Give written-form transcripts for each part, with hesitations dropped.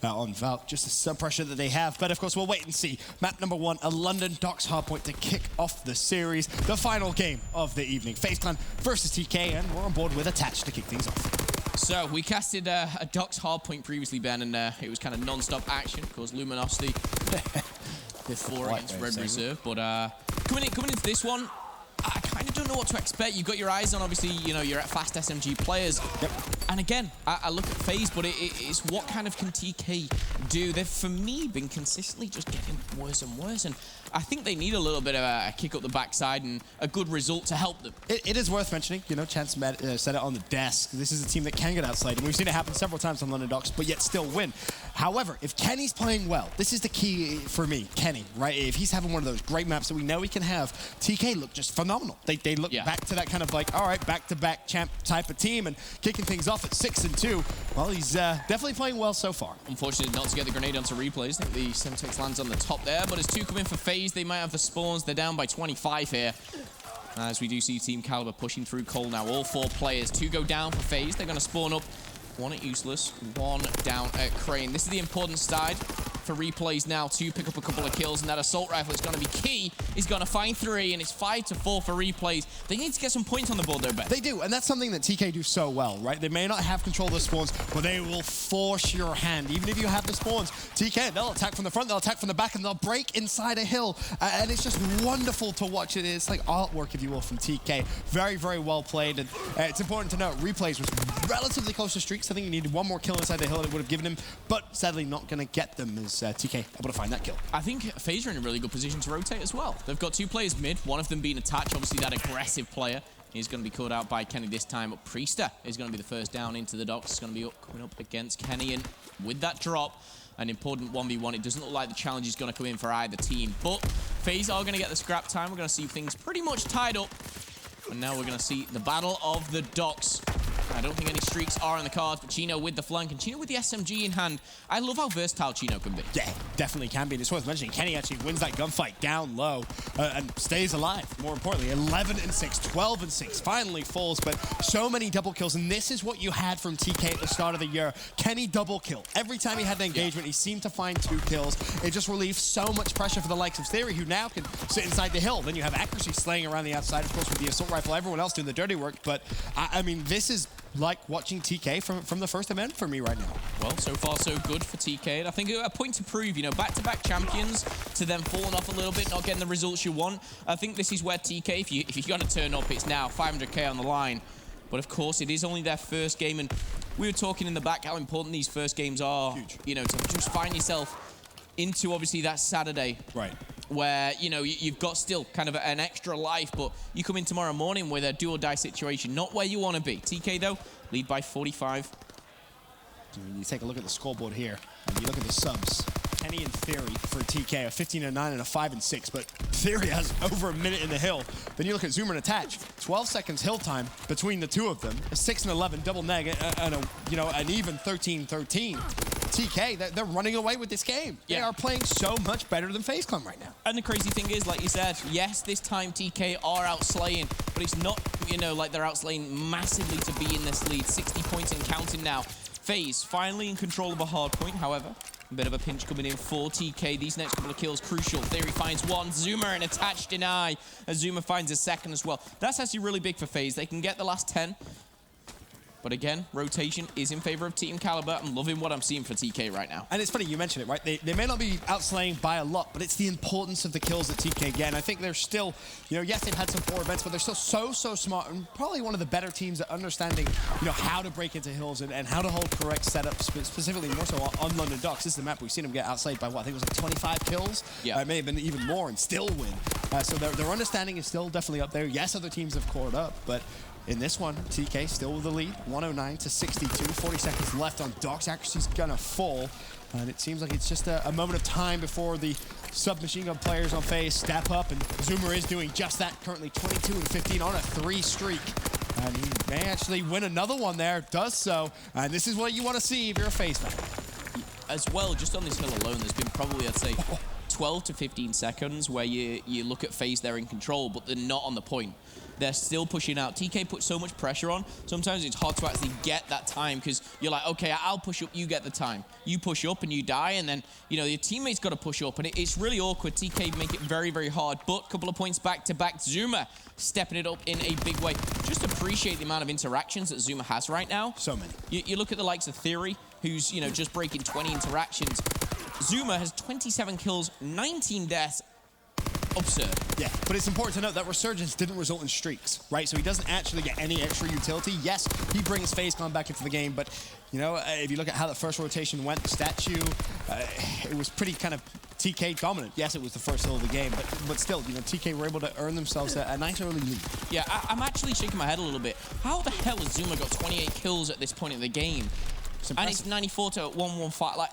on Valk, just the sub-pressure that they have. But of course, we'll wait and see. Map number 1, a London Docks hardpoint to kick off the series. The final game of the evening. FaZe Clan versus TK, and we're on board with Attach to kick things off. So, we casted a Docks hardpoint previously, Ben, and it was kind of non-stop action. Of course, Luminosity before against Red Reserve. But coming into this one, I kind of don't know what to expect. You've got your eyes on, obviously, you know, you're at fast SMG players. Yep. And again, I look at FaZe, but it's what kind of can TK do? They've, for me, been consistently just getting worse and worse. And I think they need a little bit of a kick up the backside and a good result to help them. It is worth mentioning, you know, Chance said it on the desk. This is a team that can get outside, and we've seen it happen several times on London Docks, but yet still win. However, if Kenny's playing well, this is the key for me, Kenny, right? If he's having one of those great maps that we know he can have, TK look just phenomenal. They look back to that kind of like, all right, back-to-back champ type of team and kicking things off at 6-2. Well, he's definitely playing well so far. Unfortunately, not to get the grenade onto replays. I think the Semtex lands on the top there, but as 2 come in for FaZe, they might have the spawns. They're down by 25 here. As we do see Team Kaliber pushing through Cole now. All 4 players. 2 go down for FaZe. They're going to spawn up. 1 at Useless, 1 down at Crane. This is the important side for replays now to pick up a couple of kills, and that assault rifle is going to be key. He's going to find 3, and it's 5-4 for replays. They need to get some points on the board there, Ben. They do, and that's something that TK do so well, right? They may not have control of the spawns, but they will force your hand. Even if you have the spawns, TK, they'll attack from the front, they'll attack from the back, and they'll break inside a hill. And it's just wonderful to watch it. It's like artwork, if you will, from TK. Very, very well played. And it's important to note, replays was relatively close to streaks. I think he needed 1 more kill inside the hill that it would have given him, but sadly not going to get them as TK able to find that kill. I think FaZe are in a really good position to rotate as well. They've got 2 players mid, one of them being Attach, obviously that aggressive player. He's going to be called out by Kenny this time, but Priester is going to be the first down into the Docks. It's going to be coming up against Kenny, and with that drop, an important 1v1. It doesn't look like the challenge is going to come in for either team, but FaZe are going to get the scrap time. We're going to see things pretty much tied up, and now we're going to see the battle of the Docks. I don't think any streaks are on the cards, but Chino with the flank and Chino with the SMG in hand. I love how versatile Chino can be. Yeah, definitely can be. And it's worth mentioning, Kenny actually wins that gunfight down low and stays alive. More importantly, 11-6, 12-6, finally falls, but so many double kills. And this is what you had from TK at the start of the year. Kenny double kill. Every time he had an engagement, he seemed to find 2 kills. It just relieved so much pressure for the likes of Theory, who now can sit inside the hill. Then you have Accuracy slaying around the outside, of course, with the assault rifle, everyone else doing the dirty work. But I mean, this is like watching TK from the first event for me right now. Well, so far so good for TK. And I think a point to prove, you know, back-to-back champions to them falling off a little bit, not getting the results you want. I think this is where TK, if you're going to turn up, it's now 500k on the line. But of course, it is only their first game, and we were talking in the back how important these first games are. Huge. You know, to just find yourself into obviously that Saturday. Right. Where, you know, you've got still kind of an extra life, but you come in tomorrow morning with a do-or-die situation, not where you want to be. TK, though, lead by 45. You take a look at the scoreboard here, and you look at the subs. Kenny and Theory for TK, a 15-9 and a 5-6, but Theory has over a minute in the hill. Then you look at Zoomer and Attach, 12 seconds hill time between the 2 of them, a 6-11 double neg, and an even 13-13. TK, they're running away with this game. Yeah. They are playing so much better than FaZe Clan right now. And the crazy thing is, like you said, yes, this time TK are outslaying, but it's not, you know, like they're outslaying massively to be in this lead. 60 points and counting now. FaZe finally in control of a hard point, however. A bit of a pinch coming in for TK. These next couple of kills crucial. Theory finds 1. Zoomer and Attach deny. As Zoomer finds a 2nd as well. That's actually really big for FaZe. They can get the last 10. But again, rotation is in favor of Team Kaliber. I'm loving what I'm seeing for TK right now. And it's funny, you mentioned it, right? They may not be outslaying by a lot, but it's the importance of the kills that TK get. And I think they're still, you know, yes, they've had some poor events, but they're still so smart and probably one of the better teams at understanding, you know, how to break into hills and how to hold correct setups, specifically more so on London Docks. This is the map we've seen them get outslayed by, what, I think it was like 25 kills? Yeah. It may have been even more and still win. So their understanding is still definitely up there. Yes, other teams have caught up, but in this one, TK still with the lead, 109-62, 40 seconds left on Docks. Accuracy's gonna fall, and it seems like it's just a moment of time before the submachine gun players on FaZe step up, and Zoomer is doing just that, currently 22-15 on a 3 streak. And he may actually win another one there, does so, and this is what you want to see if you're a FaZe fan. As well, just on this hill alone, there's been probably, I'd say, 12 to 15 seconds where you look at FaZe, they're in control, but they're not on the point. They're still pushing out. TK puts so much pressure on, sometimes it's hard to actually get that time because you're like, okay, I'll push up, you get the time. You push up and you die, and then, you know, your teammate's got to push up, and it's really awkward. TK make it very, very hard, but a couple of points back to back. Zuma stepping it up in a big way. Just appreciate the amount of interactions that Zuma has right now. So many. You look at the likes of Theory, who's, you know, just breaking 20 interactions. Zuma has 27 kills, 19 deaths. Absurd. Yeah, but it's important to note that Resurgence didn't result in streaks, right? So he doesn't actually get any extra utility. Yes, he brings FaZe Clan back into the game, but, you know, if you look at how the first rotation went, the statue, it was pretty kind of TK dominant. Yes, it was the first hill of the game, but still, you know, TK were able to earn themselves a nice early lead. Yeah, I'm actually shaking my head a little bit. How the hell has Zuma got 28 kills at this point in the game? And it's 94 to 115, like...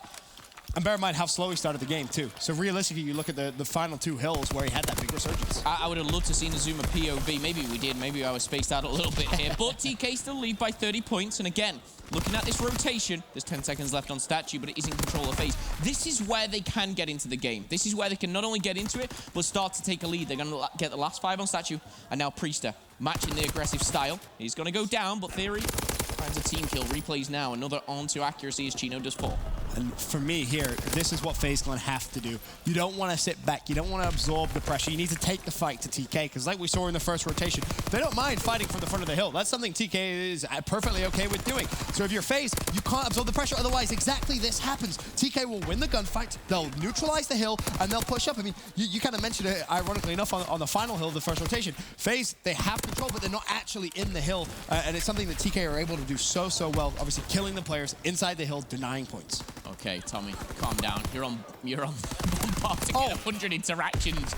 And bear in mind how slow he started the game, too. So realistically, you look at the final two hills where he had that big resurgence. I would have loved to see a Zuma POV. Maybe we did. Maybe I was spaced out a little bit here. But TK still lead by 30 points. And again, looking at this rotation, there's 10 seconds left on statue, but it is in control of FaZe. This is where they can get into the game. This is where they can not only get into it, but start to take a lead. They're going to get the last 5 on statue. And now Priester matching the aggressive style. He's going to go down, but Theory finds a team kill. Replays now. Another onto accuracy as Chino does fall. And for me here, this is what FaZe Clan have to do. You don't want to sit back. You don't want to absorb the pressure. You need to take the fight to TK, because like we saw in the first rotation, they don't mind fighting from the front of the hill. That's something TK is perfectly okay with doing. So if you're FaZe, you can't absorb the pressure. Otherwise, exactly this happens. TK will win the gunfight. They'll neutralize the hill, and they'll push up. I mean, you kind of mentioned it, ironically enough, on the final hill of the first rotation. FaZe, they have control, but they're not actually in the hill. And it's something that TK are able to do so well. Obviously, killing the players inside the hill, denying points. Okay, Tommy, calm down. You're on bombard to get 100 interactions.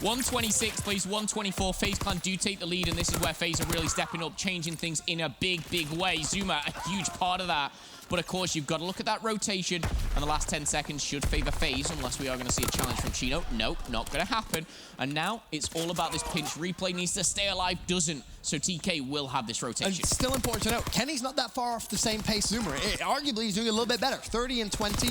126 plays 124. FaZe Clan do take the lead, and this is where FaZe are really stepping up, changing things in a big way. Zuma, a huge part of that. But of course, you've got to look at that rotation, and the last 10 seconds should favor FaZe, unless we are going to see a challenge from Chino. Nope, not going to happen. And now it's all about this pinch. Replay needs to stay alive, doesn't. So TK will have this rotation. And still important to note, Kenny's not that far off the same pace Zuma. Arguably, he's doing a little bit better. 30 and 20.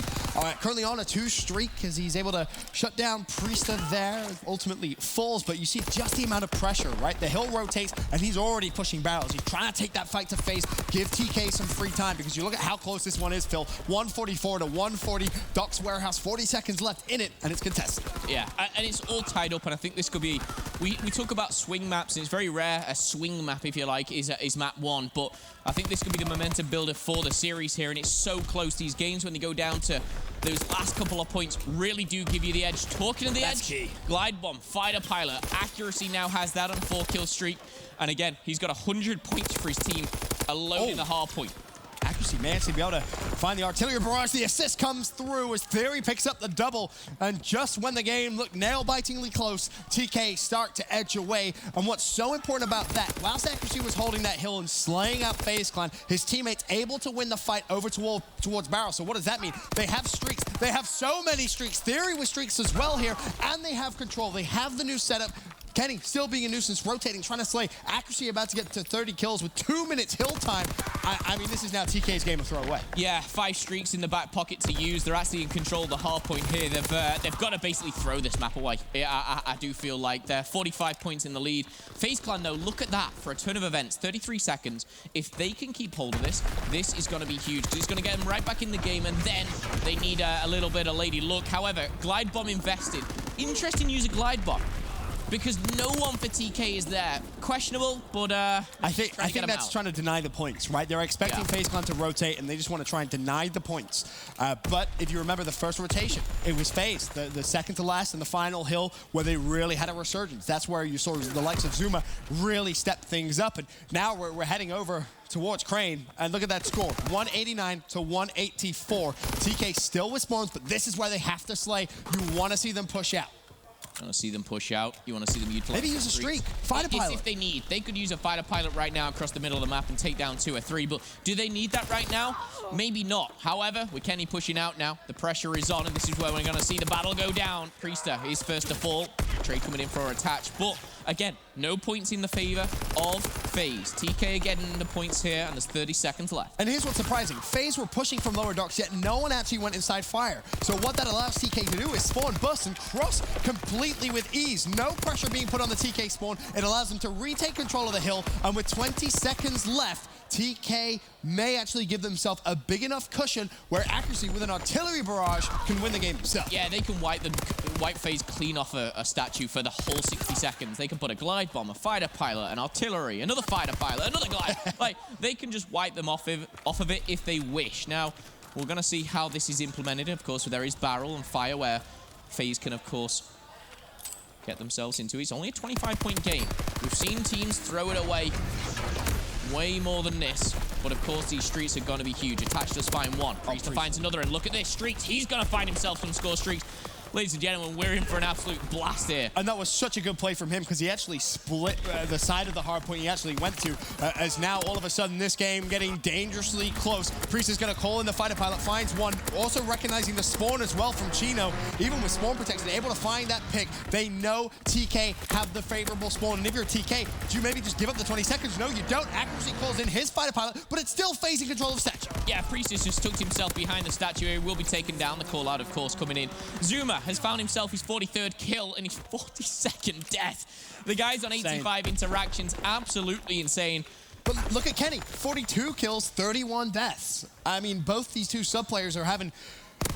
Currently on a 2 streak, as he's able to shut down Priester there. Ultimately falls, but you see just the amount of pressure, right? The hill rotates, and he's already pushing barrels. He's trying to take that fight to FaZe, give TK some free time, because you look at how close this one is, Phil. 144 to 140. Doc's Warehouse, 40 seconds left in it, and it's contested. Yeah, and it's all tied up, and I think this could be... We talk about swing maps, and it's very rare a swing map, if you like, is map 1, but I think this could be the momentum builder for the series here, and it's so close. These games, when they go down to those last couple of points, really do give you the edge. Talking of the edge, key. Glide Bomb, Fighter Pilot, Accuracy now has that on 4-kill streak, and again, he's got 100 points for his team alone in the hard point. Accuracy managed to be able to find the artillery barrage. The assist comes through as Theory picks up the double. And just when the game looked nail-bitingly close, TK start to edge away. And what's so important about that, whilst Accuracy was holding that hill and slaying out FaZe Clan, his teammates able to win the fight over towards Barrel. So what does that mean? They have streaks. They have so many streaks. Theory with streaks as well here. And they have control. They have the new setup. Kenny still being a nuisance, rotating, trying to slay. Accuracy about to get to 30 kills with 2 minutes hill time. I mean, this is now TK's game of throw away. Yeah, 5 streaks in the back pocket to use. They're actually in control of the hard point here. They've got to basically throw this map away. I do feel like they're 45 points in the lead. FaZe Clan, though, look at that for a turn of events. 33 seconds. If they can keep hold of this, this is going to be huge. It's going to get them right back in the game, and then they need a little bit of lady luck. However, Glide Bomb invested. Interesting use of Glide Bomb, because no one for TK is there. Questionable, but I think that's trying to deny the points, right? They're expecting FaZe Clan to rotate, and they just want to try and deny the points. But if you remember the first rotation, it was FaZe, the second to last in the final hill, where they really had a resurgence. That's where you saw the likes of Zuma really step things up. And now we're heading over towards Crane, and look at that score, 189 to 184. TK still with spawns, but this is where they have to slay. You want to see them push out. You want to see them push out. You want to see them utilize. Maybe use a streak. Fighter pilot. If they need. They could use a fighter pilot right now across the middle of the map and take down 2 or 3. But do they need that right now? Maybe not. However, with Kenny pushing out now, the pressure is on, and this is where we're going to see the battle go down. Priester is first to fall. Trade coming in for a attach. But, again, no points in the favor of FaZe. TK are getting the points here, and there's 30 seconds left. And here's what's surprising. FaZe were pushing from lower docks, yet no one actually went inside fire. So what that allows TK to do is spawn, bust, and cross completely with ease. No pressure being put on the TK spawn. It allows them to retake control of the hill, and with 20 seconds left, TK may actually give themselves a big enough cushion where accuracy with an artillery barrage can win the game themselves. Yeah, they can wipe FaZe clean off a statue for the whole 60 seconds. They can put a glide bomb, a fighter pilot, an artillery, another fighter pilot, another glide. Like, they can just wipe them off of it if they wish. Now, we're going to see how this is implemented. Of course, there is barrel and fire where FaZe can, of course, get themselves into. It's only a 25-point game. We've seen teams throw it away way more than this, but of course these streaks are going to be huge. Attached does find one. Priester finds another, and look at this. Streaks, he's going to find himself some score streaks. Ladies and gentlemen, we're in for an absolute blast here. And that was such a good play from him because he actually split the side of the hard point he actually went to. As now, all of a sudden, this game getting dangerously close. Priest is going to call in the fighter pilot, finds one. Also recognizing the spawn as well from Chino. Even with spawn protection, able to find that pick. They know TK have the favorable spawn. And if you're TK, do you maybe just give up the 20 seconds? No, you don't. Accuracy calls in his fighter pilot, but it's still FaZe in control of the statue. Yeah, Priest has just tucked himself behind the statue. He will be taken down. The call out, of course, coming in. Zuma has found himself his 43rd kill and his 42nd death. The guy's on 85 interactions. Absolutely insane. But look at Kenny. 42 kills, 31 deaths. I mean, both these two sub-players are having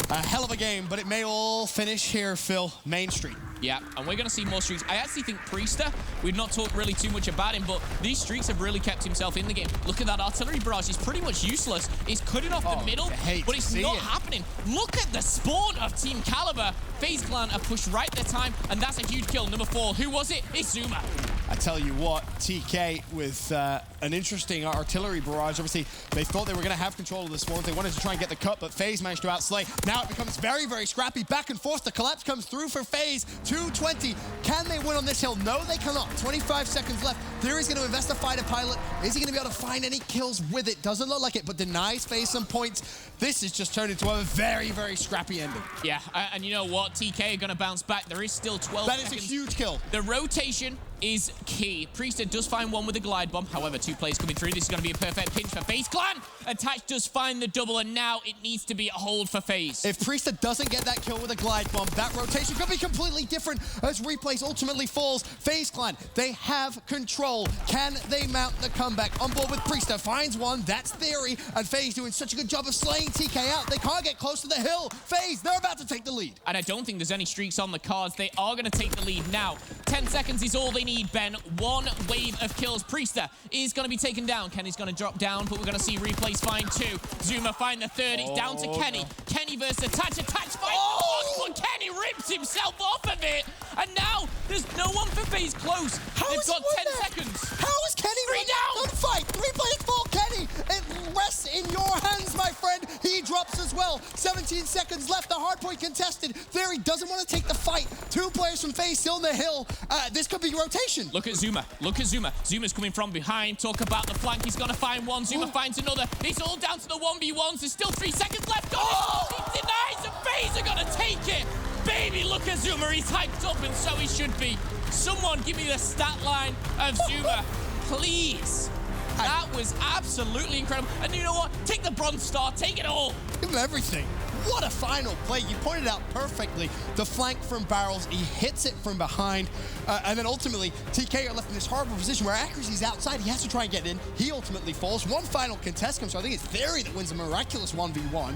a hell of a game, but it may all finish here, Phil. Main Street. Yeah, and we're going to see more streaks. I actually think Priester, we've not talked really too much about him, but these streaks have really kept himself in the game. Look at that artillery barrage. He's pretty much useless. He's cutting off the middle, but it's not happening. Look at the spawn of Team Kaliber. FaZe Clan are pushed right their time, and that's a huge kill. Number 4. Who was it? It's Zuma. I tell you what, TK with an interesting artillery barrage. Obviously, they thought they were going to have control of the spawn. They wanted to try and get the cut, but FaZe managed to outslay. Now it becomes very, very scrappy. Back and forth. The collapse comes through for FaZe. 220. Can they win on this hill? No, they cannot. 25 seconds left. Theory's going to invest a fighter pilot. Is he going to be able to find any kills with it? Doesn't look like it, but denies FaZe some points. This has just turned into a very, very scrappy ending. Yeah, and you know what? TK are going to bounce back. There is still 12 seconds. That is a huge kill. The rotation is key. Priester does find one with a glide bomb. However, 2 players coming through. This is going to be a perfect pinch for FaZe Clan. Attach does find the double, and now it needs to be a hold for FaZe. If Priester doesn't get that kill with a glide bomb, that rotation could be completely different as replays ultimately falls. FaZe Clan, they have control. Can they mount the comeback? On board with Priester, finds one. That's Theory, and FaZe doing such a good job of slaying TK out. They can't get close to the hill. FaZe, they're about to take the lead. And I don't think there's any streaks on the cards. They are going to take the lead now. 10 seconds is all they need, Ben. One wave of kills. Priester is going to be taken down. Kenny's going to drop down, but we're going to see replays find 2. Zuma find the 3rd. It's down to Kenny. No. Kenny versus Attach. Attach finds 1, but Kenny rips himself off of it. And now there's no one for FaZe close. They've got 10 seconds. How is Kenny 3 down? Good fight. 3 players full. Kenny, it rests in your hands, my friend. He drops as well. 17 seconds left. The hardpoint contested. Theory doesn't want to take the fight. 2 players from FaZe still in the hill. This could be rotation. Look at Zuma. Look at Zuma. Zuma's coming from behind. Talk about the flank. He's going to find one. Zuma finds another. It's all down to the 1v1s. There's still 3 seconds left. He denies, and FaZe are going to take it. Baby, look at Zuma. He's hyped up, and so he should be. Someone give me the stat line of Zuma, please. That was absolutely incredible. And you know what? Take the bronze star. Take it all. Give him everything. What a final play. You pointed out perfectly the flank from Barrels. He hits it from behind. And then ultimately, TK are left in this horrible position where accuracy's outside. He has to try and get in. He ultimately falls. One final contest comes. So I think it's Theory that wins a Miraculous 1v1.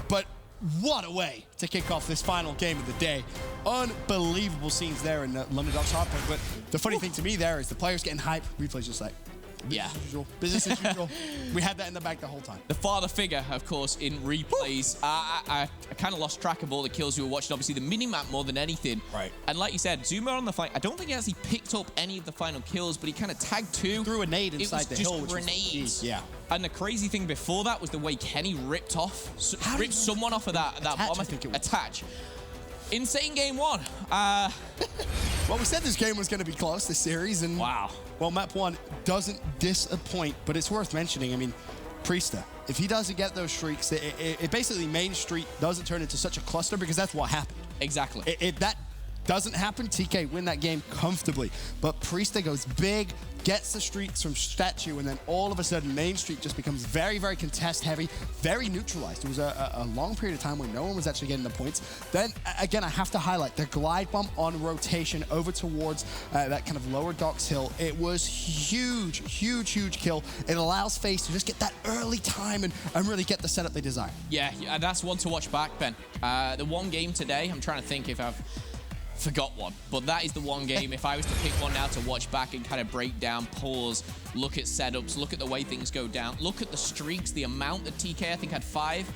But what a way to kick off this final game of the day. Unbelievable scenes there in London Docks Hardpoint. But the funny thing to me there is the players getting hyped. Replay's just like, business as usual. We had that in the back the whole time. The father figure, of course, in replays. I kind of lost track of all the kills we were watching. Obviously, the mini-map more than anything. Right. And like you said, Zuma on the flank. I don't think he actually picked up any of the final kills, but he kind of tagged 2. Threw a nade inside the hill. It was just grenades. Yeah. And the crazy thing before that was the way Kenny ripped someone off of that bomb. I think it was. Attach. Insane game 1. Well, we said this game was going to be close, this series, and wow. Well, map 1 doesn't disappoint, but it's worth mentioning. I mean, Priester, if he doesn't get those streaks, it basically Main Street doesn't turn into such a cluster because that's what happened. Exactly. That Doesn't happen, TK win that game comfortably. But Priesta goes big, gets the streaks from Statue, and then all of a sudden Main Street just becomes very, very contest heavy, very neutralized. It was a long period of time where no one was actually getting the points. Then, again, I have to highlight the glide bump on rotation over towards that kind of lower docks hill. It was huge, huge, huge kill. It allows FaZe to just get that early time and really get the setup they desire. Yeah, that's one to watch back, Ben. The one game today, I'm trying to think if I've forgot one, but that is the one game. If I was to pick one now to watch back and kind of break down, pause, look at setups, look at the way things go down, look at the streaks, the amount that TK I think had 5.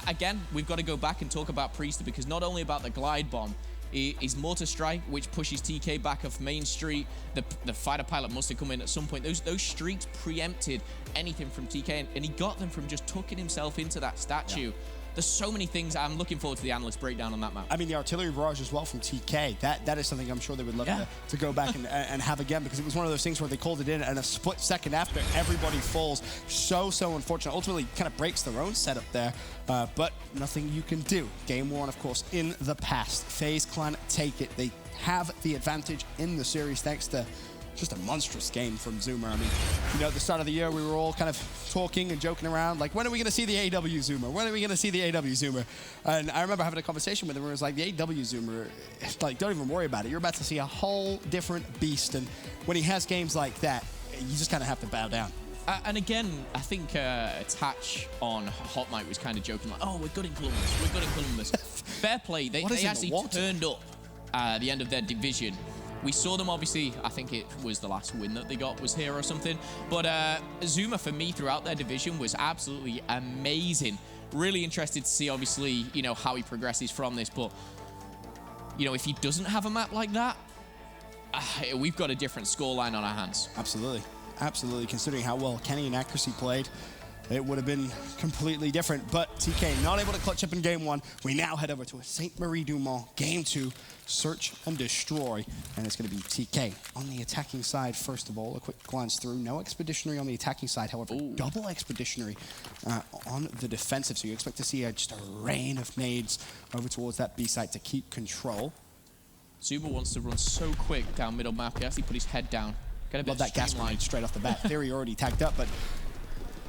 Again, we've got to go back and talk about Priesta, because not only about the glide bomb, is Mortar Strike, which pushes TK back off Main Street. The fighter pilot must have come in at some point. Those streaks preempted anything from TK, and he got them from just tucking himself into that statue. Yeah. There's so many things. I'm looking forward to the analyst breakdown on that map. I mean, the artillery barrage as well from TK, that is something I'm sure they would love to go back and have again, because it was one of those things where they called it in and a split second after everybody falls. So unfortunate. Ultimately kind of breaks their own setup there, but nothing you can do. Game 1, of course, in the past. FaZe Clan take it. They have the advantage in the series thanks to just a monstrous game from Zoomer. I mean, you know, at the start of the year, we were all kind of talking and joking around, like, when are we going to see the AW Zoomer? When are we going to see the AW Zoomer? And I remember having a conversation with him where it was like, the AW Zoomer, like, don't even worry about it. You're about to see a whole different beast. And when he has games like that, you just kind of have to bow down. And again, I think Tatch on Hot Mic was kind of joking, like, oh, we're good in Columbus. We're good in Columbus. Fair play. They actually turned up at the end of their division. We saw them, obviously, I think it was the last win that they got was here or something. But Zoomer, for me, throughout their division was absolutely amazing. Really interested to see, obviously, you know, how he progresses from this. But, you know, if he doesn't have a map like that, we've got a different scoreline on our hands. Absolutely. Absolutely. Considering how well Kenny and Accuracy played, it would have been completely different. But TK not able to clutch up in game 1. We now head over to a St. Marie-du-Mont game 2, search and destroy. And it's going to be TK on the attacking side. First of all, a quick glance through. No expeditionary on the attacking side. However, double expeditionary on the defensive. So you expect to see just a rain of nades over towards that B site to keep control. Zoomer wants to run so quick down middle map. He actually put his head down. Get a bit Love that gas grenade straight off the bat. Theory already tagged up, but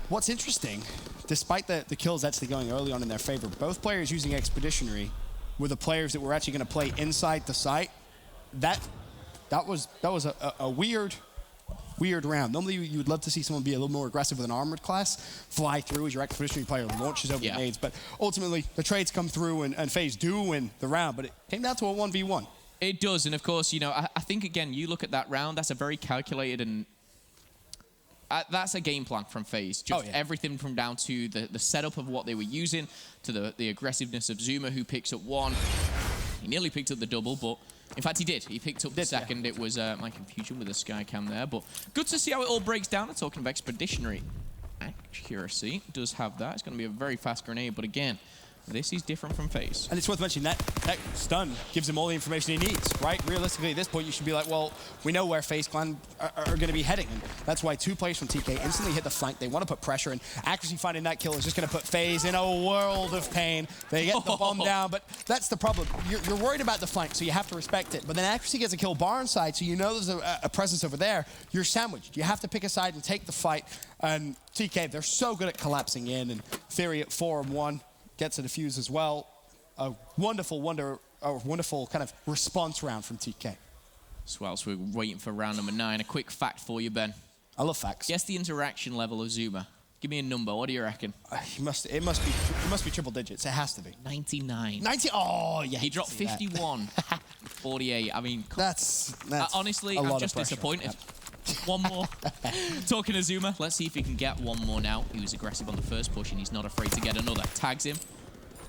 what's interesting, despite the kills actually going early on in their favor, both players using expeditionary were the players that were actually going to play inside the site. That was a weird round. Normally you would love to see someone be a little more aggressive with an armored class, fly through as your expeditionary player launches over the nades. But ultimately the trades come through and FaZe do win the round, but it came down to a 1v1. It does, and of course, you know, I think again, you look at that round, that's a very calculated and that's a game plan from FaZe. Just everything from down to the setup of what they were using, to the aggressiveness of Zoomer, who picks up 1. He nearly picked up the double, but in fact he did. He picked up the second. It was my confusion with the sky cam there, but good to see how it all breaks down. And talking of expeditionary accuracy, does have that. It's going to be a very fast grenade, but again, this is different from FaZe. And it's worth mentioning that stun gives him all the information he needs, right? Realistically, at this point, you should be like, well, we know where FaZe Clan are going to be heading. And that's why 2 players from TK instantly hit the flank. They want to put pressure, and Accuracy finding that kill is just going to put FaZe in a world of pain. They get the bomb down, but that's the problem. You're worried about the flank, so you have to respect it. But then Accuracy gets a kill bar inside, so you know there's a presence over there. You're sandwiched. You have to pick a side and take the fight. And TK, they're so good at collapsing in, and Theory at 4-1. Gets a defuse as well. A wonderful kind of response round from TK. So whilst we're waiting for round number 9, a quick fact for you, Ben. I love facts. Guess the interaction level of Zoomer. Give me a number. What do you reckon? It must be triple digits. It has to be 99. 90. Oh yeah. He dropped 51. 48. I mean, that's honestly, I'm just disappointed. Yep. One more. Talking to Zoomer, let's see if he can get one more now. He was aggressive on the first push, and he's not afraid to get another. Tags him,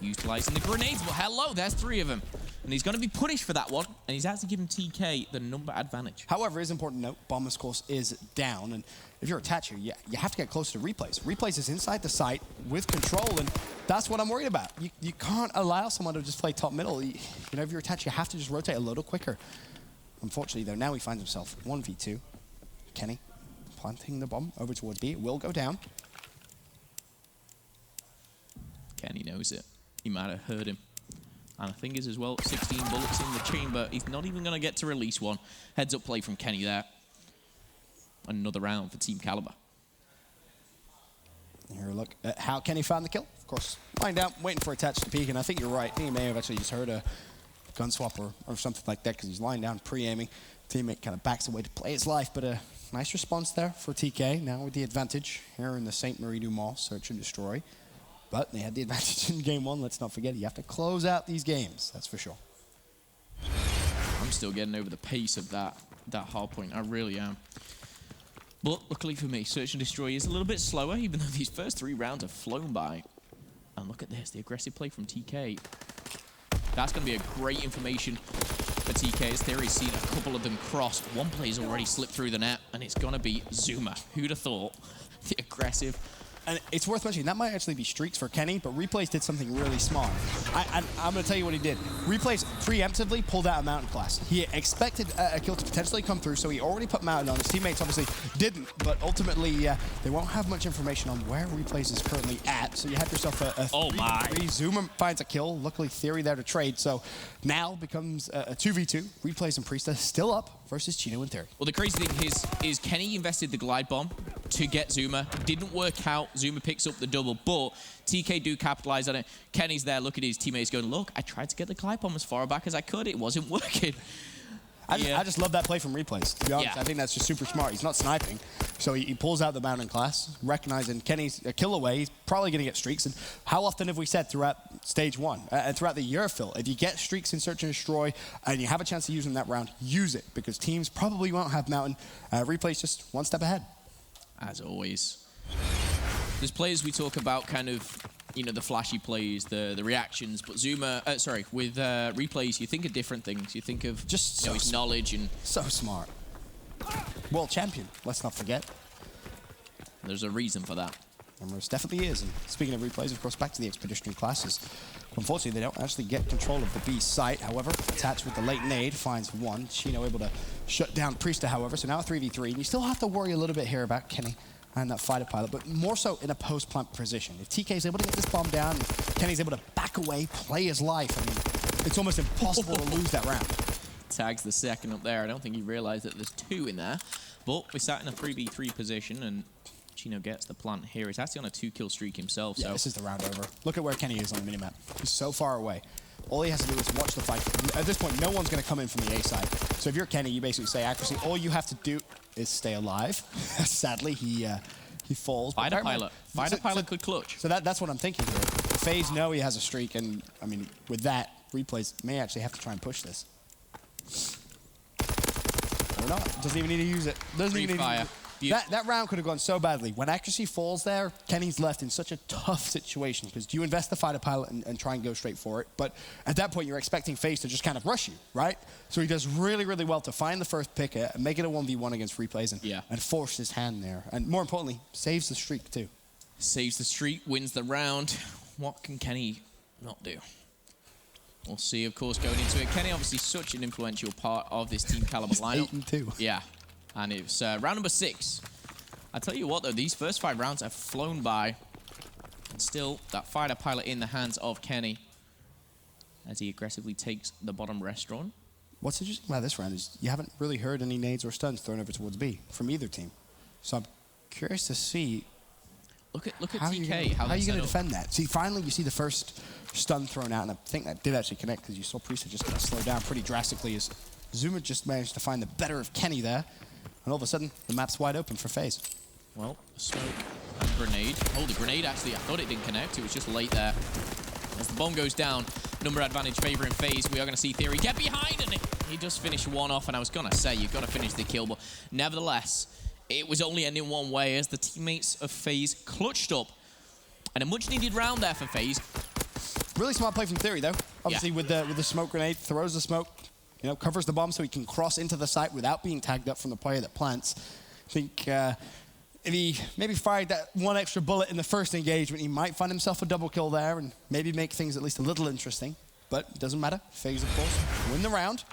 utilizing the grenades. Well, hello, there's 3 of them. And he's going to be punished for that one, and he's actually giving TK the number advantage. However, it is important to note, bomb, of course, is down, and if you're a Tatcher, you have to get closer to replays. Replays is inside the site with control, and that's what I'm worried about. You can't allow someone to just play top middle. You know, if you're a Tatcher, you have to just rotate a little quicker. Unfortunately, though, now he finds himself 1v2. Kenny planting the bomb over towards B. It will go down. Kenny knows it. He might have heard him. And I think is as well 16 bullets in the chamber. He's not even going to get to release one. Heads up play from Kenny there. Another round for Team Kaliber. Here, look at how Kenny found the kill. Of course, lying down, waiting for a touch to peek, and I think you're right. I think he may have actually just heard a gun swap or something like that because he's lying down, pre-aiming. Teammate kind of backs away to play his life, but a nice response there for TK. Now with the advantage here in the St. Marie du Mall, search and destroy. But they had the advantage in game one. Let's not forget, you have to close out these games. That's for sure. I'm still getting over the pace of that hard point. I really am. But luckily for me, search and destroy is a little bit slower, even though these first 3 rounds have flown by. And look at this, the aggressive play from TK. That's going to be a great information for TK, as Theory's seen a couple of them cross. One player's already slipped through the net, and it's going to be Zuma. Who'd have thought? The aggressive. And it's worth mentioning, that might actually be streaks for Kenny, but Replays did something really smart. I'm going to tell you what he did. Replays preemptively pulled out a Mountain Class. He expected a kill to potentially come through, so he already put Mountain on. His teammates obviously didn't, but ultimately they won't have much information on where Replays is currently at. So you have yourself a 3v3. Zuma finds a kill. Luckily, Theory there to trade. So now becomes a 2v2. Replays and Priesta still up versus Chino and Theory. Well, the crazy thing is Kenny invested the glide bomb to get Zuma. Didn't work out. Zuma picks up the double, but TK do capitalize on it. Kenny's there, look at his teammates going, look, I tried to get the glide bomb as far back as I could. It wasn't working. I just love that play from Replays, to be honest. I think that's just super smart. He's not sniping, so he pulls out the Mountain Class, recognizing Kenny's a kill away. He's probably going to get streaks. And how often have we said throughout stage one and throughout the year, Phil, if you get streaks in search and destroy and you have a chance to use them that round, use it, because teams probably won't have Mountain. Replays just one step ahead. As always. There's players we talk about kind of, you know, the flashy plays, the reactions, but Zuma, with Replays, you think of different things. You think of just his knowledge and... So smart. World champion, let's not forget. There's a reason for that. And there definitely is. And speaking of Replays, of course, back to the expeditionary classes. Unfortunately, they don't actually get control of the B site. However, attached with the late nade, finds one. Chino able to shut down Priesta, however. So now a 3v3. And you still have to worry a little bit here about Kenny and that fighter pilot, but more so in a post-plant position. If TK is able to get this bomb down, Kenny's able to back away, play his life. I mean, it's almost impossible to lose that round. Tags the second up there. I don't think he realized that there's 2 in there. But we're sat in a 3v3 position, and Chino gets the plant here. He's actually on a 2-kill streak himself. Yeah, so this is the round over. Look at where Kenny is on the minimap. He's so far away. All he has to do is watch the fight. At this point, no one's going to come in from the A side. So if you're Kenny, you basically say accuracy. All you have to do is stay alive. Sadly, he falls. Fighter pilot. Fighter pilot could clutch. So that's what I'm thinking here. FaZe know he has a streak, and I mean, with that, Replays may actually have to try and push this. Or not. Doesn't even need to use it. Doesn't even need to use it. That round could have gone so badly. When accuracy falls there, Kenny's left in such a tough situation, because do you invest the fighter pilot and try and go straight for it? But at that point, you're expecting FaZe to just kind of rush you, right? So he does really, really well to find the first pick, make it a 1v1 against Replays, and force his hand there. And more importantly, saves the streak too. Saves the streak, wins the round. What can Kenny not do? We'll see, of course, going into it. Kenny, obviously, such an influential part of this Team Kaliber lineup. 8-2. Yeah. And it's round number 6. I tell you what, though, these first 5 rounds have flown by. And still, that fighter pilot in the hands of Kenny as he aggressively takes the bottom restaurant. What's interesting about this round is you haven't really heard any nades or stuns thrown over towards B from either team. So I'm curious to see... Look at TK, how are you going to defend that? See, finally, you see the first stun thrown out, and I think that did actually connect, because you saw Priesta just kind of slow down pretty drastically as Zuma just managed to find the better of Kenny there. And all of a sudden, the map's wide open for FaZe. Well, smoke and grenade. Oh, the grenade actually, I thought it didn't connect. It was just late there. As the bomb goes down, number advantage favoring FaZe. We are going to see Theory get behind, and he does finish one off. And I was going to say, you've got to finish the kill. But nevertheless, it was only ending one way as the teammates of FaZe clutched up. And a much-needed round there for FaZe. Really smart play from Theory, though. Obviously, with the smoke grenade, throws the smoke. You know, covers the bomb so he can cross into the site without being tagged up from the player that plants. I think if he maybe fired that one extra bullet in the first engagement, he might find himself a double kill there and maybe make things at least a little interesting. But it doesn't matter. FaZe, of course, win the round.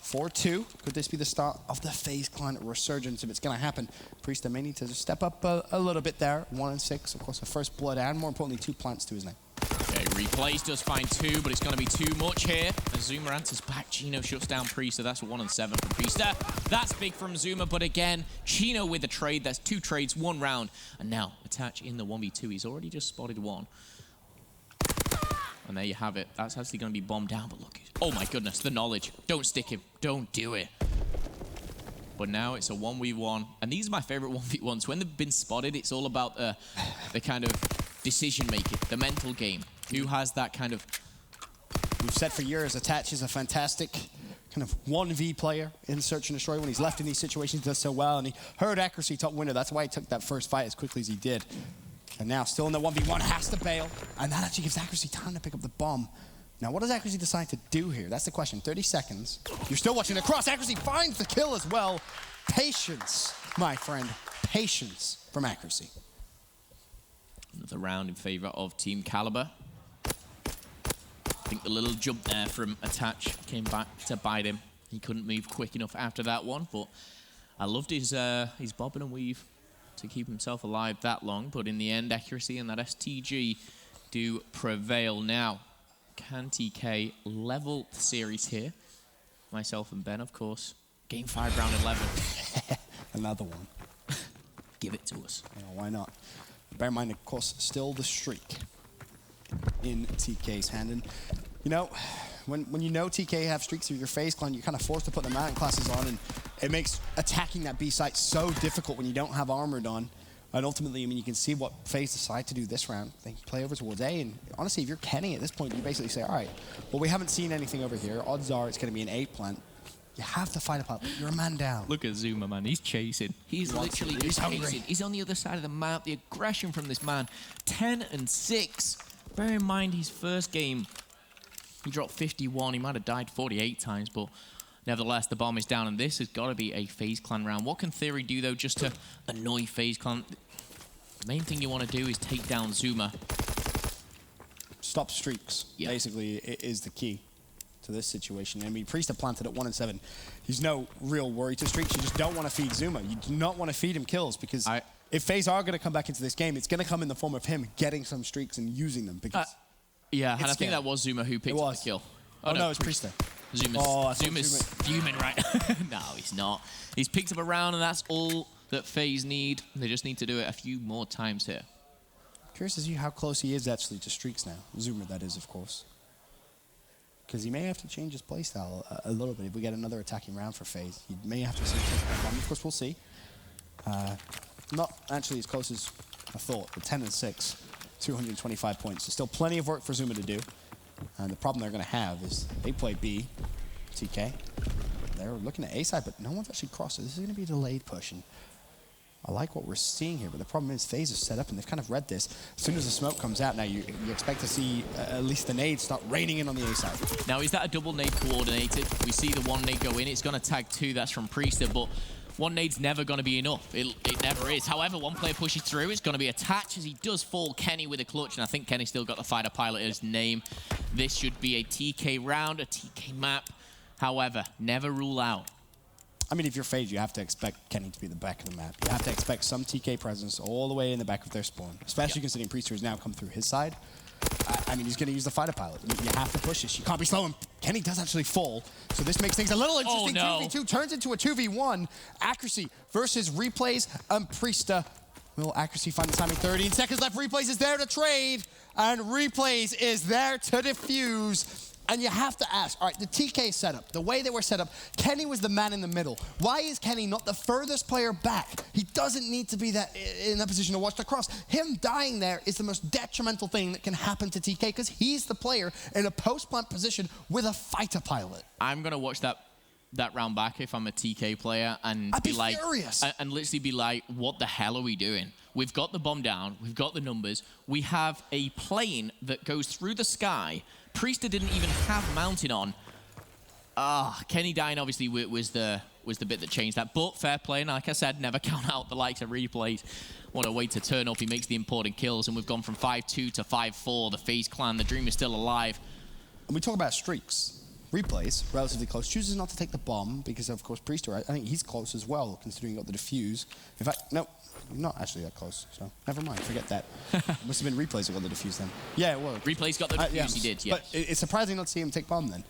4-2. Could this be the start of the FaZe Clan resurgence if it's going to happen? Priesta may need to just step up a little bit there. 1-6, of course, a first blood and, more importantly, 2 plants to his name. Okay, Replays does find 2, but it's going to be too much here. As Zuma answers back, Chino shuts down Priester. That's 1 and 7 from Priester. That's big from Zuma, but again, Chino with the trade. That's 2 trades, 1 round. And now, Attach in the 1v2. He's already just spotted 1. And there you have it. That's actually going to be bombed down, but look. Oh my goodness, the knowledge. Don't stick him. Don't do it. But now it's a 1v1. And these are my favorite 1v1s. When they've been spotted, it's all about the kind of decision-making, the mental game. Who has that kind of... We've said for years, Attach is a fantastic kind of 1v player in Search and Destroy. When he's left in these situations, he does so well. And he heard accuracy top winner. That's why he took that first fight as quickly as he did. And now, still in the 1v1, has to bail. And that actually gives accuracy time to pick up the bomb. Now, what does accuracy decide to do here? That's the question. 30 seconds. You're still watching the cross. Accuracy finds the kill as well. Patience, my friend. Patience from accuracy. Another round in favor of Team Kaliber. I think the little jump there from Attach came back to bite him. He couldn't move quick enough after that one, but I loved his bobbing and weave to keep himself alive that long, but in the end, accuracy and that STG do prevail. Now, can TK level the series here? Myself and Ben, of course. Game 5, round 11. Another one. Give it to us. Yeah, why not? Bear in mind, of course, still the streak in TK's hand. And, you know, when you know TK have streaks through your FaZe Clan, you're kind of forced to put the mountain classes on, and it makes attacking that B site so difficult when you don't have armored on. And ultimately, I mean, you can see what FaZe decide to do this round. They play over towards A, and honestly, if you're Kenny at this point, you basically say, all right, well, we haven't seen anything over here. Odds are it's going to be an A plant. You have to fight up. You're a man down. Look at Zuma, man. He's chasing. He's literally just chasing. He's on the other side of the map. The aggression from this man. 10 and 6. Bear in mind, his first game, he dropped 51. He might have died 48 times, but nevertheless, the bomb is down, and this has got to be a FaZe Clan round. What can Theory do, though, just to annoy FaZe Clan? The main thing you want to do is take down Zuma. Stop streaks, basically, is the key to this situation. I mean, Priester planted at 1 and 7. He's no real worry to streaks. You just don't want to feed Zuma. You do not want to feed him kills, because if FaZe are going to come back into this game, it's going to come in the form of him getting some streaks and using them. Because yeah, and I think that was Zuma who picked up the kill. Oh no, it's Priester. Zuma's fuming right No, he's not. He's picked up a round, and that's all that FaZe need. They just need to do it a few more times here. Curious to see how close he is actually to streaks now. Zuma, that is, of course. Because he may have to change his playstyle a little bit. If we get another attacking round for FaZe, he may have to see that bomb. Of course, we'll see. Not actually as close as I thought, but 10 and 6, 225 points. So still plenty of work for Zuma to do. And the problem they're going to have is they play B, TK. They're looking at A side, but no one's actually crossed it. This is going to be a delayed push. And I like what we're seeing here, but the problem is FaZe is set up, and they've kind of read this. As soon as the smoke comes out, now you expect to see at least the nades start raining in on the A side. Now, is that a double nade coordinated? We see the one nade go in. It's going to tag 2. That's from Priester, but one nade's never going to be enough. It never is. However, one player pushes through. It's going to be Attach as he does fall Kenny with a clutch, and I think Kenny still got the fighter pilot in his name. This should be a TK round, a TK map. However, never rule out. I mean, if you're FaZe, you have to expect Kenny to be the back of the map. You have to expect some TK presence all the way in the back of their spawn, especially considering Priester has now come through his side. I mean, he's going to use the fighter pilot. You have to push this. You can't be slow him. Kenny does actually fall, so this makes things a little interesting. Oh, no. 2v2 turns into a 2v1. Accuracy versus Replays and Priester. Will Accuracy find the timing? 13 seconds left. Replays is there to trade, and Replays is there to defuse. And you have to ask, all right, the TK setup, the way they were set up, Kenny was the man in the middle. Why is Kenny not the furthest player back? He doesn't need to be in that position to watch the cross. Him dying there is the most detrimental thing that can happen to TK, because he's the player in a post-plant position with a fighter pilot. I'm going to watch that round back if I'm a TK player and I'd be like, furious. And literally be like, what the hell are we doing? We've got the bomb down. We've got the numbers. We have a plane that goes through the sky. Priester didn't even have mounting on. Kenny dying obviously was the bit that changed that. But fair play, and like I said, never count out the likes of Replays. What a way to turn up. He makes the important kills, and we've gone from 5-2 to 5-4. The FaZe Clan, the dream is still alive. And we talk about streaks. Replays, relatively close, chooses not to take the bomb because, of course, Priester, I think he's close as well, considering he got the defuse. In fact, no, not actually that close, so never mind, forget that. Must have been Replays that got the defuse then. Yeah, it was. Replays got the defuse, yeah. he did, yeah. But it's surprising not to see him take bomb then,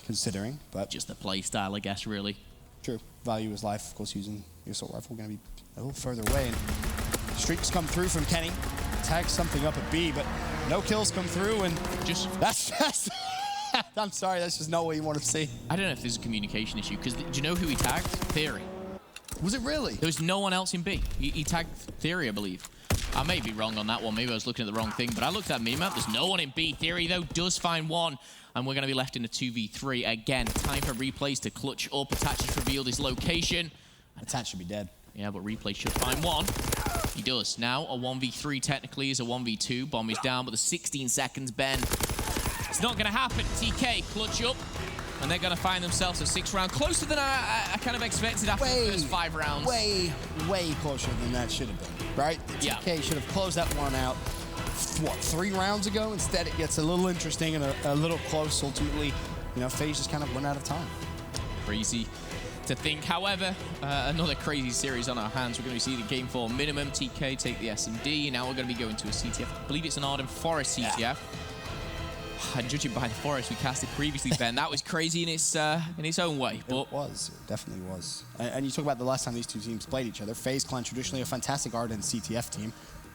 considering, but... Just the play style, I guess, really. True. Value his life, of course, using the assault rifle, going to be a little further away. And streaks come through from Kenny, tags something up at B, but no kills come through, and just... That's I'm sorry, that's just not what you want to see. I don't know if there's a communication issue, because do you know who he tagged? Theory. Was it really? There was no one else in B. He tagged Theory, I believe. I may be wrong on that one. Maybe I was looking at the wrong thing, but I looked at minimap. There's no one in B. Theory, though, does find one, and we're going to be left in a 2v3 again. Time for Replays to clutch up. Attach has revealed his location. Attach should be dead. Yeah, but Replay should find one. He does. Now, a 1v3 technically is a 1v2. Bomb is down, but the 16 seconds, Ben. It's not going to happen. TK clutch up, and they're going to find themselves a 6th round. Closer than I kind of expected after the first 5 rounds. Way closer than that should have been, right? Yeah. TK should have closed that one out, what, 3 rounds ago? Instead, it gets a little interesting and a little close. Ultimately, you know, FaZe just kind of went out of time. Crazy to think. However, another crazy series on our hands. We're going to see the game 4 minimum. TK take the SMD. Now we're going to be going to a CTF. I believe it's an Arden Forest CTF. Yeah. And judging by the Forest we casted previously, Ben, that was crazy in its own way. But it was. It definitely was. And you talk about the last time these two teams played each other. FaZe Clan, traditionally a fantastic Arden CTF team.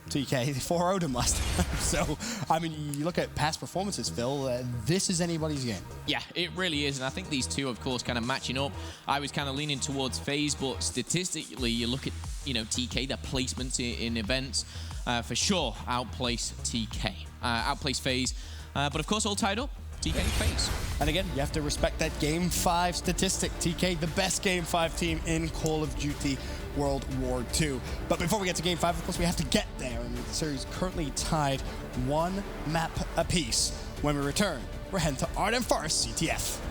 TK, they 4-0'd him last time. So, I mean, you look at past performances, Phil, this is anybody's game. Yeah, it really is. And I think these two, of course, kind of matching up. I was kind of leaning towards FaZe, but statistically, you look at, you know, TK, their placements in events, for sure, outplace TK. Outplace FaZe. But, of course, all tied up. TK and FaZe. And again, you have to respect that Game 5 statistic. TK, the best Game 5 team in Call of Duty World War II. But before we get to Game 5, of course, we have to get there. And the series currently tied 1 map apiece. When we return, we're heading to Arden Forest CTF.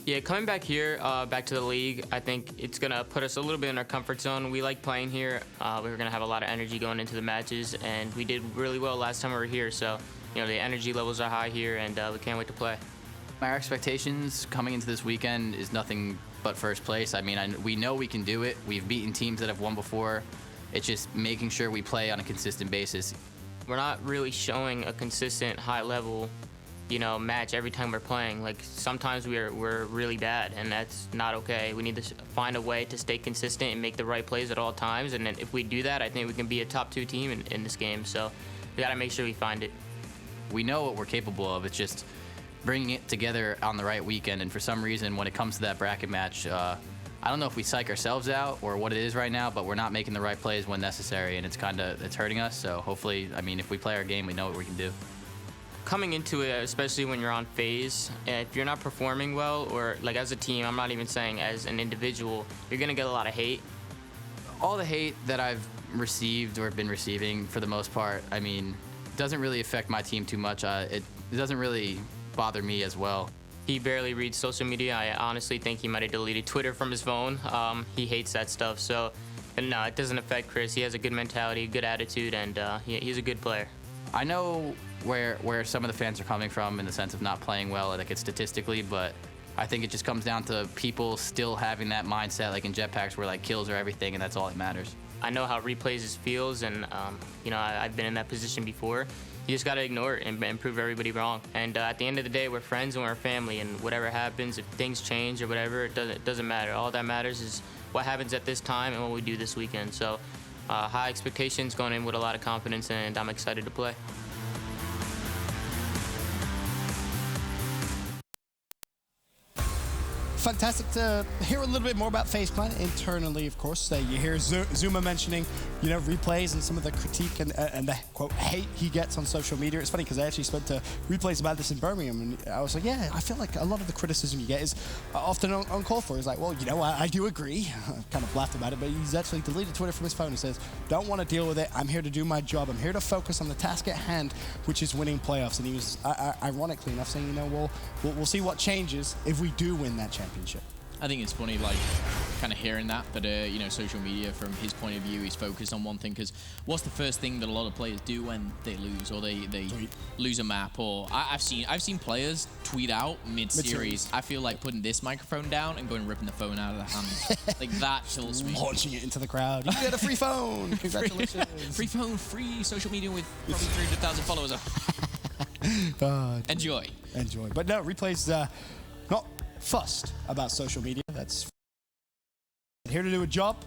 Yeah, coming back here, back to the league, I think it's going to put us a little bit in our comfort zone. We like playing here. We're going to have a lot of energy going into the matches, and we did really well last time we were here. So, you know, the energy levels are high here, and we can't wait to play. Our expectations coming into this weekend is nothing but first place. I mean, we know we can do it. We've beaten teams that have won before. It's just making sure we play on a consistent basis. We're not really showing a consistent high level, you know, match every time we're playing. Like, sometimes we're really bad, and that's not okay. We need to find a way to stay consistent and make the right plays at all times, and then if we do that, I think we can be a top 2 team in this game. So we got to make sure we find it. We know what we're capable of. It's just bringing it together on the right weekend, and for some reason, when it comes to that bracket match, I don't know if we psych ourselves out or what it is right now, but we're not making the right plays when necessary, and it's hurting us. So hopefully, I mean, if we play our game, we know what we can do. Coming into it, especially when you're on FaZe, if you're not performing well, or like as a team, I'm not even saying as an individual, you're gonna get a lot of hate. All the hate that I've received or been receiving, for the most part, I mean, doesn't really affect my team too much. It doesn't really bother me as well. He barely reads social media. I honestly think he might have deleted Twitter from his phone. He hates that stuff. So, and no, it doesn't affect Chris. He has a good mentality, good attitude, and he's a good player. I know where some of the fans are coming from in the sense of not playing well, like it's statistically, but I think it just comes down to people still having that mindset, like in jetpacks, where like kills are everything, and that's all that matters. I know how replays feels, and you know, I've been in that position before. You just gotta ignore it and prove everybody wrong. And at the end of the day, we're friends and we're family, and whatever happens, if things change or whatever, it doesn't matter. All that matters is what happens at this time and what we do this weekend. So high expectations, going in with a lot of confidence, and I'm excited to play. Fantastic to hear a little bit more about FaZe Clan internally, of course. You hear Zuma mentioning, you know, replays and some of the critique and the, quote, hate he gets on social media. It's funny because I actually spoke to replays about this in Birmingham, and I was like, yeah, I feel like a lot of the criticism you get is often uncalled for. He's like, well, you know, I do agree. I kind of laughed about it, but he's actually deleted Twitter from his phone. He says, don't want to deal with it. I'm here to do my job. I'm here to focus on the task at hand, which is winning playoffs. And he was ironically enough saying, you know, we'll see what changes if we do win that championship. I think it's funny, like, kind of hearing that, you know, social media, from his point of view, he's focused on one thing, because what's the first thing that a lot of players do when they lose, or they lose a map, or I've seen players tweet out mid-series, I feel like putting this microphone down and going ripping the phone out of the hand. Like, that kills me. Launching it into the crowd. You get a free phone. Congratulations. Free phone, free social media with probably 300,000 followers. Enjoy. But no, replays, not fussed about social media. That's here to do a job,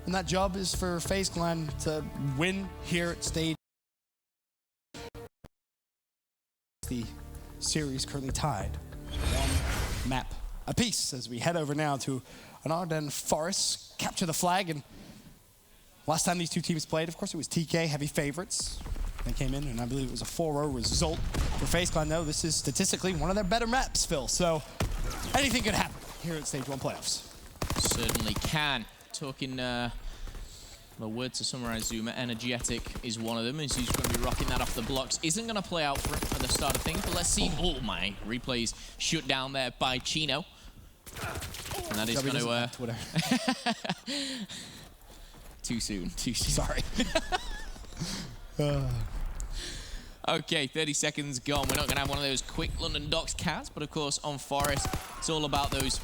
and that job is for FaZe Clan to win here at stage. The series currently tied 1 map apiece as we head over now to an Ardennes Forest, capture the flag. And last time these two teams played, of course, it was TK, heavy favorites. They came in, and I believe it was a 4-0 result for FaZe Clan. Though this is statistically one of their better maps, Phil. So anything could happen here at Stage 1 playoffs. Certainly can. Talking a word to summarize Zuma, energetic is one of them, as he's going to be rocking that off the blocks. Isn't going to play out for the start of things, but let's see. Oh my, replays shut down there by Chino. And that is going to... Twitter. Too soon. Sorry. Okay, 30 seconds gone. We're not going to have one of those quick London Docks cats, but of course on Forest, it's all about those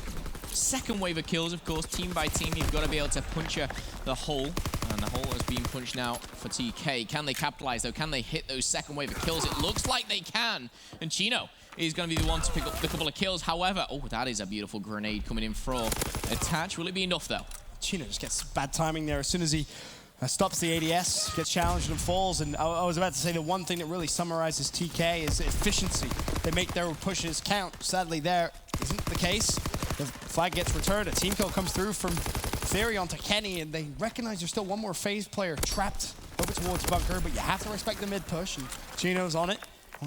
second wave of kills, of course. Team by team, you've got to be able to puncture the hole, and the hole is being punched now for TK. Can they capitalize, though? Can they hit those second wave of kills? It looks like they can, and Chino is going to be the one to pick up the couple of kills. However, oh, that is a beautiful grenade coming in for attach. Will it be enough, though? Chino just gets bad timing there as soon as he stops the ADS, gets challenged and falls. And I was about to say the one thing that really summarizes TK is efficiency. They make their pushes count. Sadly, there isn't the case. The flag gets returned. A team kill comes through from Theory onto Kenny, and they recognize there's still one more FaZe player trapped over towards bunker, but you have to respect the mid push, and Chino's on it.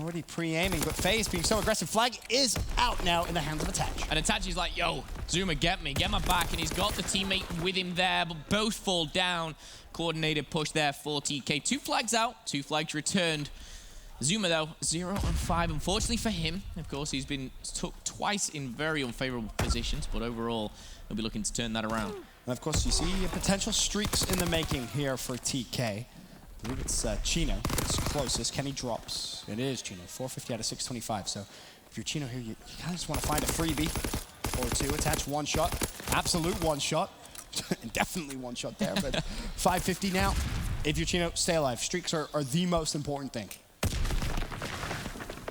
Already pre-aiming, but FaZe being so aggressive. Flag is out now in the hands of Attach. And Attach is like, yo, Zuma, get my back. And he's got the teammate with him there, but both fall down. Coordinated push there for TK. 2 flags out, 2 flags returned. Zuma, though, 0-5. Unfortunately for him, of course, he's been took twice in very unfavorable positions, but overall, he'll be looking to turn that around. And of course, you see potential streaks in the making here for TK. I believe it's Chino, it's closest. Kenny drops. It is Chino, 450 out of 625. So if you're Chino here, you kind of just want to find a freebie or two. Attach one shot, absolute one shot. Definitely one shot there, but 550 now. If you're Chino, stay alive. Streaks are the most important thing.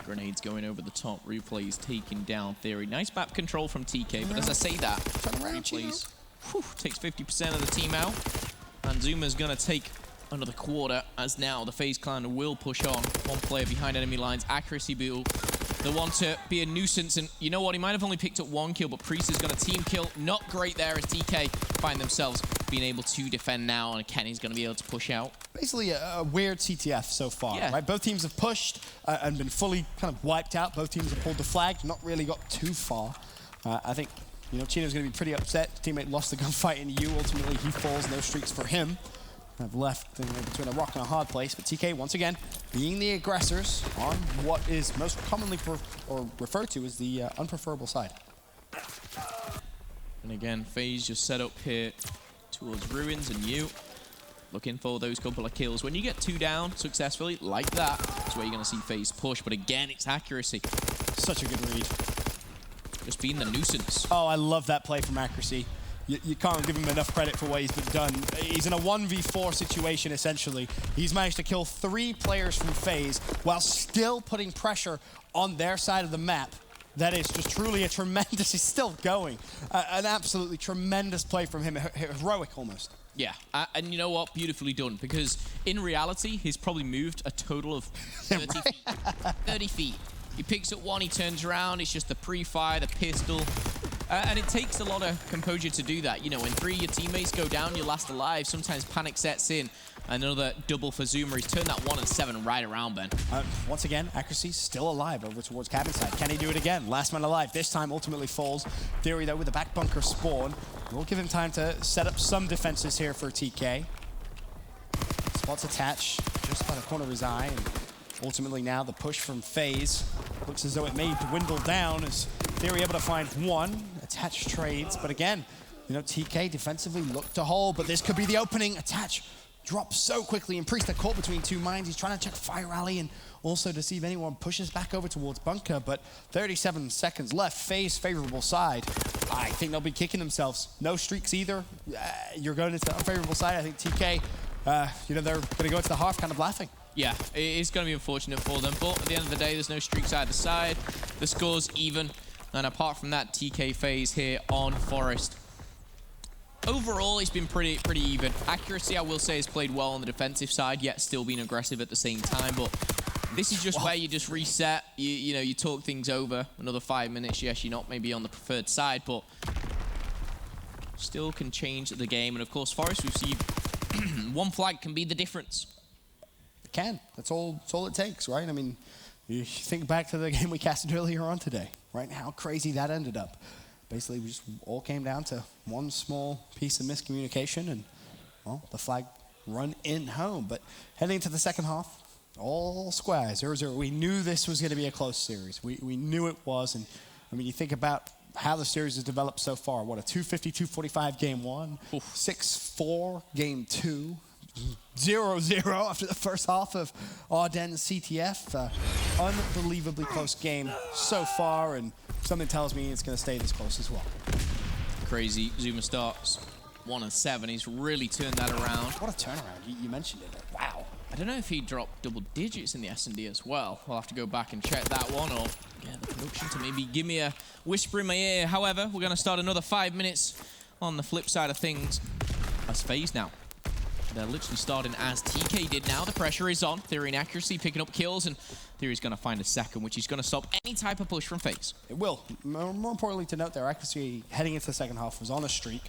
Grenades going over the top. Replays taking down Theory. Nice map control from TK, but as I say that, Replays takes 50% of the team out. And Zuma's going to take another quarter, as now the FaZe Clan will push on. One player behind enemy lines. Accuracy Beetle, the one to be a nuisance. And you know what? He might have only picked up one kill, but Priest is going to team kill. Not great there as TK find themselves being able to defend now, and Kenny's going to be able to push out. Basically a weird CTF so far, right? Both teams have pushed and been fully kind of wiped out. Both teams have pulled the flag, not really got too far. I think, you know, Chino's going to be pretty upset. Teammate lost the gunfight in EU. Ultimately, he falls. No streaks for him. I've left between a rock and a hard place, but TK, once again, being the aggressors on what is most commonly referred to as the unpreferable side. And again, FaZe just set up here towards Ruins and you. Looking for those couple of kills. When you get 2 down successfully, like that, that's where you're going to see FaZe push. But again, it's accuracy. Such a good read. Just being the nuisance. Oh, I love that play from accuracy. You can't give him enough credit for what he's been done. He's in a 1v4 situation, essentially. He's managed to kill 3 players from FaZe while still putting pressure on their side of the map. That is just truly a tremendous, he's still going. An absolutely tremendous play from him, heroic almost. Yeah, and you know what? Beautifully done, because in reality, he's probably moved a total of 30 feet. 30 feet. He picks up one, he turns around, it's just the pre-fire, the pistol. And it takes a lot of composure to do that. You know, when 3 of your teammates go down, you're last alive. Sometimes panic sets in. Another double for Zuma. He's turned that 1 and 7 right around, Ben. Once again, accuracy still alive over towards cabin side. Can he do it again? Last man alive. This time ultimately falls. Theory, though, with the back bunker spawn. We'll give him time to set up some defenses here for TK. Spots attach just by the corner of his eye. And ultimately now the push from FaZe looks as though it may dwindle down as Theory able to find one. Attach trades, but again, you know, TK defensively look to hold, but this could be the opening. Attach drops so quickly, and Priest are caught between 2 mines. He's trying to check fire rally and also to see if anyone pushes back over towards bunker, but 37 seconds left. FaZe favorable side. I think they'll be kicking themselves. No streaks either. You're going into the unfavorable side. I think TK, you know, they're going to go into the half kind of laughing. Yeah, it is going to be unfortunate for them, but at the end of the day, there's no streaks either side. The score's even. And apart from that, TK FaZe here on Forest. Overall, it's been pretty even. Accuracy, I will say, has played well on the defensive side, yet still being aggressive at the same time. But this is just where you just reset. You know, you talk things over. Another 5 minutes. Yes, you're not maybe on the preferred side, but still can change the game. And of course, Forest, we've seen one flag can be the difference. It can. That's all it takes, right? I mean, you think back to the game we casted earlier on today, right? How crazy that ended up. Basically, we just all came down to one small piece of miscommunication and, well, the flag run in home. But heading into the second half, all square, 0-0. We knew this was going to be a close series. We knew it was. And, I mean, you think about how the series has developed so far. What, a 250-245 game 1, 6-4 game 2. 0-0 after the first half of Ardennes CTF. Unbelievably close game so far, and something tells me it's going to stay this close as well. Crazy. Zuma starts 1 and 7. He's really turned that around. What a turnaround. You mentioned it. Wow. I don't know if he dropped double digits in the S&D as well. I'll have to go back and check that one, or get the production to maybe give me a whisper in my ear. However, we're going to start another 5 minutes on the flip side of things as FaZe now. They're literally starting as TK did now. The pressure is on. Theory and accuracy picking up kills, and Theory's going to find a second, which is going to stop any type of push from FaZe. It will. More importantly to note, their accuracy heading into the second half was on a streak.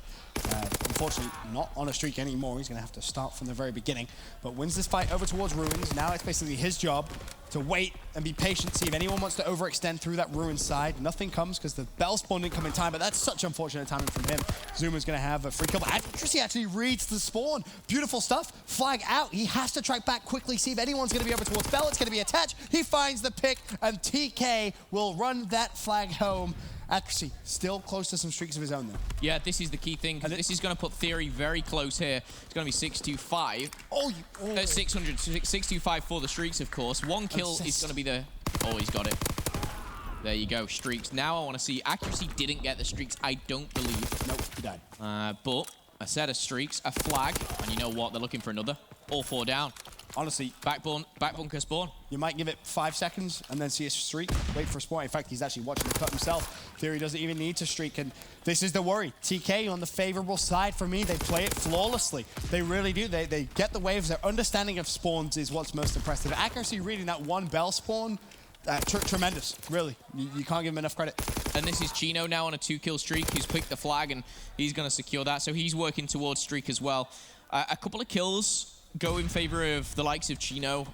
Unfortunately, not on a streak anymore. He's going to have to start from the very beginning. But wins this fight over towards Ruins. Now it's basically his job to wait and be patient, see if anyone wants to overextend through that ruin side. Nothing comes because the bell spawn didn't come in time, but that's such unfortunate timing from him. Zuma's going to have a free kill, but Accuracy actually reads the spawn. Beautiful stuff. Flag out. He has to track back quickly, see if anyone's going to be over towards Bell. It's going to be attached. He finds the pick, and TK will run that flag home. Accuracy still close to some streaks of his own, though. Yeah, this is the key thing, because this is going to put Theory very close here. It's going to be 625. 625 for the streaks, of course. One kill is going to be the... Oh, he's got it. There you go, streaks. Now I want to see... Accuracy didn't get the streaks, I don't believe. Nope, he died. But a set of streaks, a flag, and you know what? They're looking for another. All 4 down. Honestly, back bunker spawn. You might give it 5 seconds and then see a streak, wait for a spawn. In fact, he's actually watching the cut himself. Theory doesn't even need to streak, and this is the worry. TK on the favorable side for me. They play it flawlessly. They really do. They get the waves. Their understanding of spawns is what's most impressive. Accuracy reading that one bell spawn, tremendous, really. You can't give him enough credit. And this is Chino now on a 2-kill streak. He's picked the flag, and he's going to secure that. So he's working towards streak as well. A couple of kills go in favor of the likes of Chino.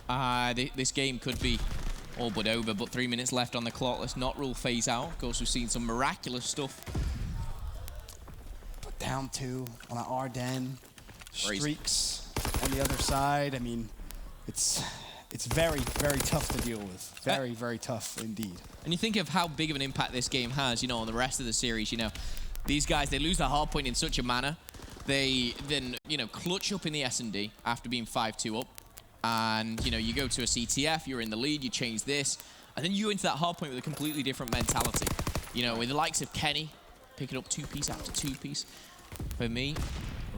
This game could be all but over, but 3 minutes left on the clock. Let's not rule FaZe out. Of course, we've seen some miraculous stuff. But down 2 on an Arden. Streaks on the other side. I mean, it's very, very tough to deal with. Very, very tough indeed. And you think of how big of an impact this game has, you know, on the rest of the series. You know, these guys, they lose their hardpoint in such a manner. They then, you know, clutch up in the S&D after being 5-2 up. And, you know, you go to a CTF, you're in the lead, you change this. And then you go into that hardpoint with a completely different mentality. You know, with the likes of Kenny, picking up 2-piece after 2-piece. For me,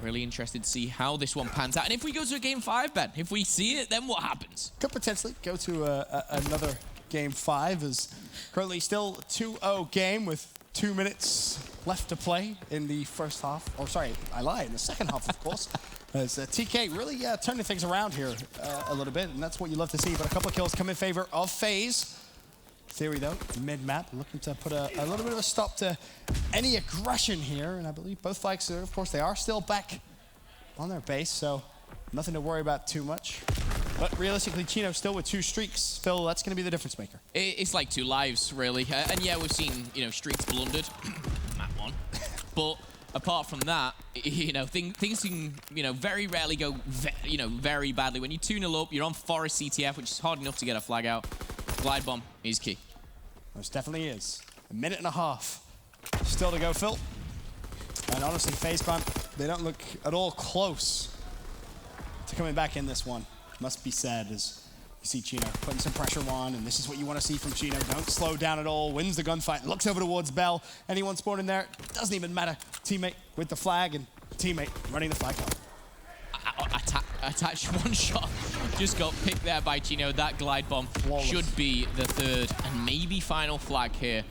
really interested to see how this one pans out. And if we go to a game 5, Ben, if we see it, then what happens? Could potentially go to another game 5, as currently still 2-0 game with 2 minutes left to play in the first half. Or sorry, I lied, in the second half, of course. As TK really turning things around here a little bit, and that's what you love to see. But a couple of kills come in favor of FaZe. Theory, though, mid-map, looking to put a little bit of a stop to any aggression here. And I believe both flags, of course, they are still back on their base, so nothing to worry about too much. But realistically, Chino still with 2 streaks. Phil, that's going to be the difference maker. It's like 2 lives, really. And yeah, we've seen, you know, streaks blundered. Map 1. But apart from that, you know, things can, you know, very rarely go, very badly. When you 2-0 up, you're on Forest CTF, which is hard enough to get a flag out. Glide bomb is key. Most definitely is. 1.5 minutes still to go, Phil. And honestly, FaZe Clan, they don't look at all close to coming back in this one. Must be said, as you see Chino putting some pressure on, and this is what you want to see from Chino. Don't slow down at all, wins the gunfight, looks over towards Bell. Anyone spawning there, doesn't even matter. Teammate with the flag, and teammate running the flag out. Attached one shot. Just got picked there by Chino. That glide bomb should be the 3rd and maybe final flag here,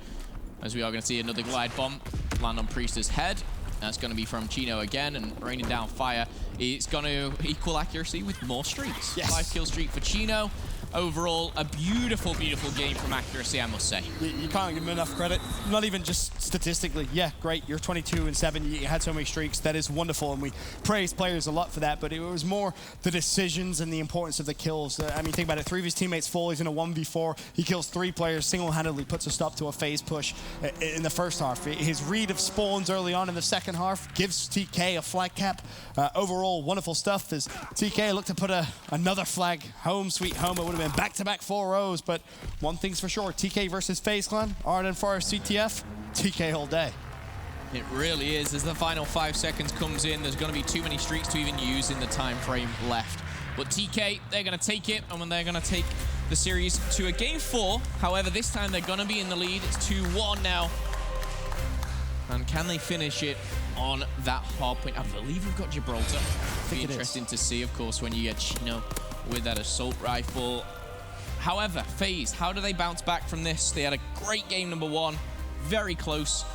as we are going to see another glide bomb land on Priester's head. That's going to be from Chino again, and raining down fire. It's going to equal accuracy with more streaks. Yes. 5-kill streak for Chino. Overall, a beautiful, beautiful game from accuracy, I must say. You can't give him enough credit, not even just statistically. Yeah, great, you're 22-7, you had so many streaks. That is wonderful, and we praise players a lot for that, but it was more the decisions and the importance of the kills. I mean, think about it, 3 of his teammates fall, he's in a 1v4, he kills 3 players, single-handedly puts a stop to a FaZe push in the first half. His read of spawns early on in the second half gives TK a flag cap. Overall, wonderful stuff as TK looked to put another flag home, sweet home. It would have been back-to-back 4-0s, but one thing's for sure, TK versus FaZe Clan, Arden Forest CTF, TK all day. It really is. As the final 5 seconds comes in, there's going to be too many streaks to even use in the time frame left. But TK, they're going to take it, and when they're going to take the series to a game 4. However, this time they're going to be in the lead. It's 2-1 now. And can they finish it on that hard point? I believe we've got Gibraltar. It'll be interesting to see, of course, when you get Chino with that assault rifle. However, FaZe, how do they bounce back from this? They had a great game number 1, very close.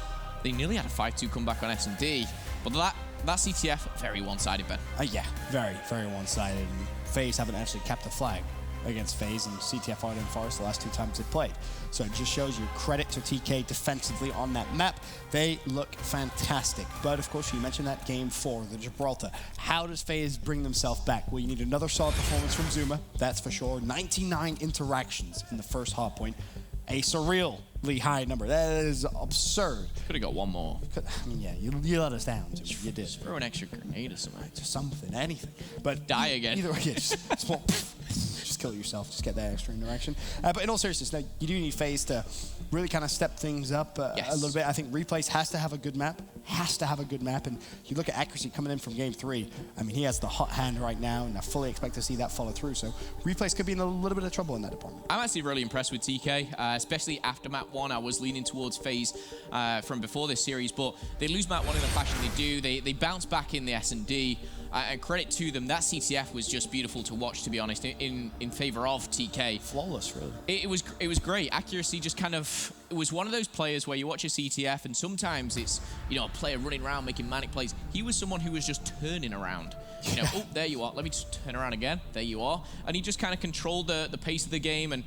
They nearly had a 5-2 comeback on S&D, but that CTF, very one-sided, Ben. Yeah, very, very one-sided. FaZe haven't actually capped the flag against FaZe and CTF Arden Forest the last 2 times they played. So it just shows you credit to TK defensively on that map. They look fantastic. But of course, you mentioned that game 4, the Gibraltar. How does FaZe bring themselves back? Well, you need another solid performance from Zuma, that's for sure. 99 interactions in the first hardpoint. A surreally high number. That is absurd. Could have got one more. I mean, yeah, you let us down. You did. Just throw an extra grenade or something. Just something, anything. But Die again. Either way, yeah, just kill yourself. Just get that extra interaction. But in all seriousness, now, you do need FaZe to really kind of step things up a little bit. I think Replays has to have a good map. And you look at accuracy coming in from game 3. I mean, he has the hot hand right now, and I fully expect to see that follow through. So Replays could be in a little bit of trouble in that department. I'm actually really impressed with TK, especially after map 1. I was leaning towards FaZe from before this series, but they lose map 1 in the fashion they do. They bounce back in the S&D, and credit to them. That CTF was just beautiful to watch, to be honest, in favor of TK. Flawless, really. It was great. Accuracy just kind of, it was one of those players where you watch a CTF and sometimes it's, you know, a player running around making manic plays. He was someone who was just turning around. You know, oh, there you are. Let me just turn around again. There you are. And he just kind of controlled the pace of the game and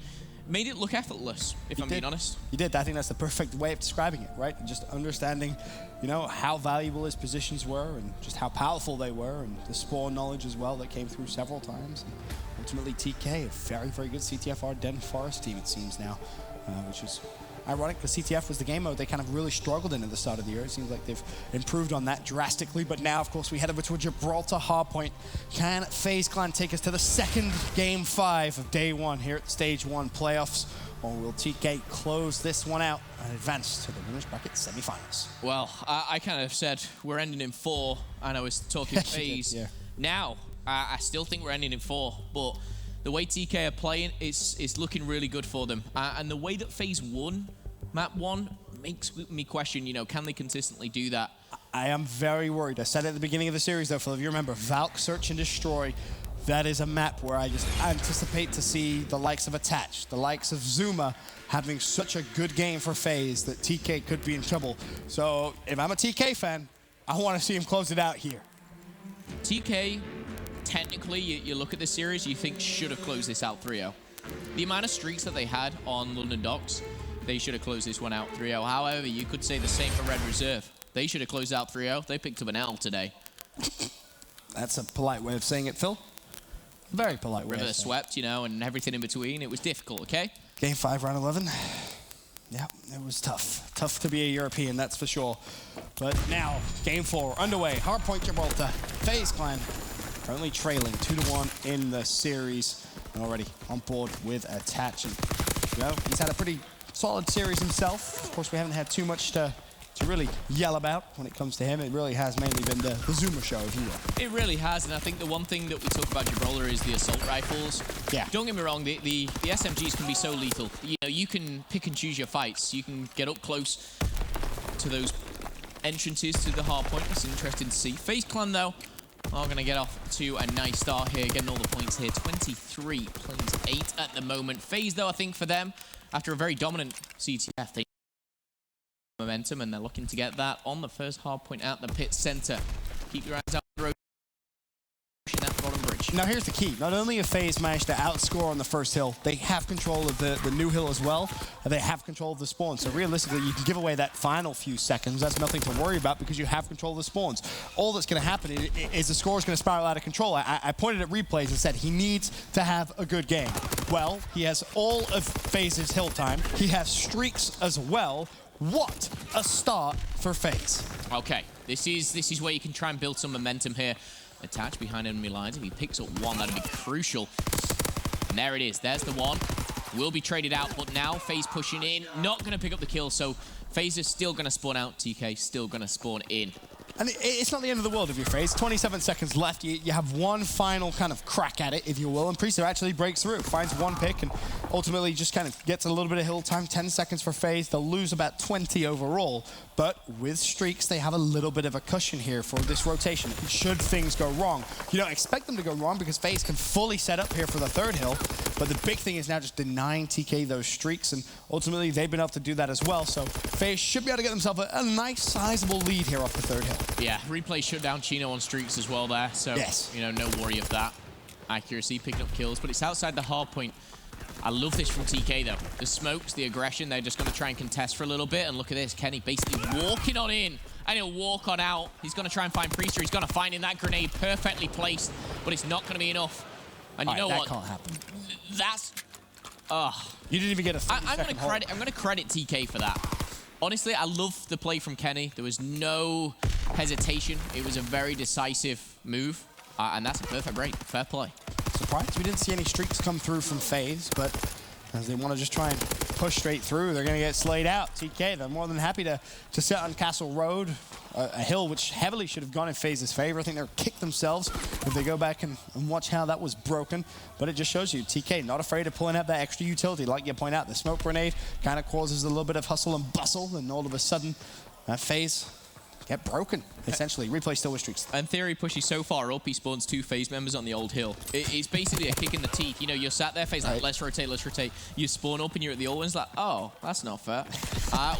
made it look effortless, if I'm being honest. You did. I think that's the perfect way of describing it, right? Just understanding, you know, how valuable his positions were and just how powerful they were, and the spawn knowledge as well that came through several times. And ultimately, TK, a very, very good CTF Arden Forest team, it seems now, which is ironic because CTF was the game mode they kind of really struggled in at the start of the year. It seems like they've improved on that drastically, but now, of course, we head over to a Gibraltar hardpoint. Can FaZe Clan take us to the second game 5 of day 1 here at Stage 1 playoffs, or will TK close this one out and advance to the winners bracket semifinals? Well, I kind of said we're ending in 4, and I was talking FaZe. Yeah. Now, I still think we're ending in 4, but the way TK are playing, it's looking really good for them. And the way that FaZe won map 1 makes me question, you know, can they consistently do that? I am very worried. I said it at the beginning of the series, though, Phil, if you remember, Valk, Search, and Destroy, that is a map where I just anticipate to see the likes of Attach, the likes of Zuma, having such a good game for FaZe that TK could be in trouble. So if I'm a TK fan, I want to see him close it out here. TK, technically, you look at this series, you think should have closed this out 3-0. The amount of streaks that they had on London Docks, they should have closed this one out 3-0. However, you could say the same for Red Reserve. They should have closed out 3-0. They picked up an L today. That's a polite way of saying it, Phil. Very polite way. River swept, you know, and everything in between. It was difficult, okay? Game 5, round 11. Yeah, it was tough. Tough to be a European, that's for sure. But now, game 4 underway. Hardpoint Gibraltar. FaZe Clan currently trailing 2-1 in the series. And already on board with Attach. And, you know, he's had a pretty solid series himself. Of course, we haven't had too much to really yell about when it comes to him. It really has mainly been the Zuma show, if you will. It really has, and I think the one thing that we talk about Gibraltar is the assault rifles. Yeah. Don't get me wrong, the SMGs can be so lethal. You know, you can pick and choose your fights. You can get up close to those entrances to the hardpoint. It's interesting to see. FaZe Clan, though, are going to get off to a nice start here, getting all the points here. 23 plays 8 at the moment. FaZe, though, I think for them, after a very dominant CTF, they momentum, and they're looking to get that on the first hard point out the pit center. Keep your eyes out the road. That bottom bridge. Now here's the key. Not only have FaZe managed to outscore on the first hill, they have control of the new hill as well. And they have control of the spawn. So realistically, you can give away that final few seconds. That's nothing to worry about because you have control of the spawns. All that's going to happen is the score is going to spiral out of control. I pointed at Replays and said he needs to have a good game. Well, he has all of FaZe's hill time. He has streaks as well. What a start for FaZe. Okay, this is where you can try and build some momentum here. Attach behind enemy lines. If he picks up one, that'd be crucial. And there it is. There's the one. Will be traded out, but now FaZe pushing in. Not going to pick up the kill, so FaZe is still going to spawn out. TK still going to spawn in. And it's not the end of the world if you're FaZe. 27 seconds left. You have one final kind of crack at it, if you will. And Priester actually breaks through, finds one pick, and ultimately just kind of gets a little bit of hill time. 10 seconds for FaZe. They'll lose about 20 overall. But with streaks, they have a little bit of a cushion here for this rotation. Should things go wrong. You don't expect them to go wrong because FaZe can fully set up here for the third hill. But the big thing is now just denying TK those streaks. And ultimately, they've been able to do that as well. So FaZe should be able to get themselves a nice, sizable lead here off the third hill. Yeah, Replay shut down Chino on streaks as well there. So, yes, you know, no worry of that. accuracy, picking up kills, but it's outside the hard point. I love this from TK, though. The smokes, the aggression, they're just going to try and contest for a little bit. And look at this, Kenny basically walking on in, and he'll walk on out. He's going to try and find Priester. He's going to find in that grenade perfectly placed, but it's not going to be enough. And you know what? That can't happen. That's... You didn't even get a I'm going to credit TK for that. Honestly, I love the play from Kenny. There was no hesitation. It was a very decisive move, and that's a perfect break. Fair play. Surprised we didn't see any streaks come through from FaZe, but as they want to just try and push straight through, they're going to get slayed out. TK, they're more than happy to sit on Castle Road, a hill which heavily should have gone in FaZe's favor. I think they'll kick themselves if they go back and watch how that was broken. But it just shows you, TK not afraid of pulling out that extra utility. Like you point out, the smoke grenade kind of causes a little bit of hustle and bustle, and all of a sudden, FaZe get broken, essentially. Replay still with streaks. And Theory pushes so far up, he spawns 2 FaZe members on the old hill. It's basically a kick in the teeth. You know, you're sat there, FaZe like, let's rotate, let's rotate. You spawn up and you're at the old one's like, oh, that's not fair.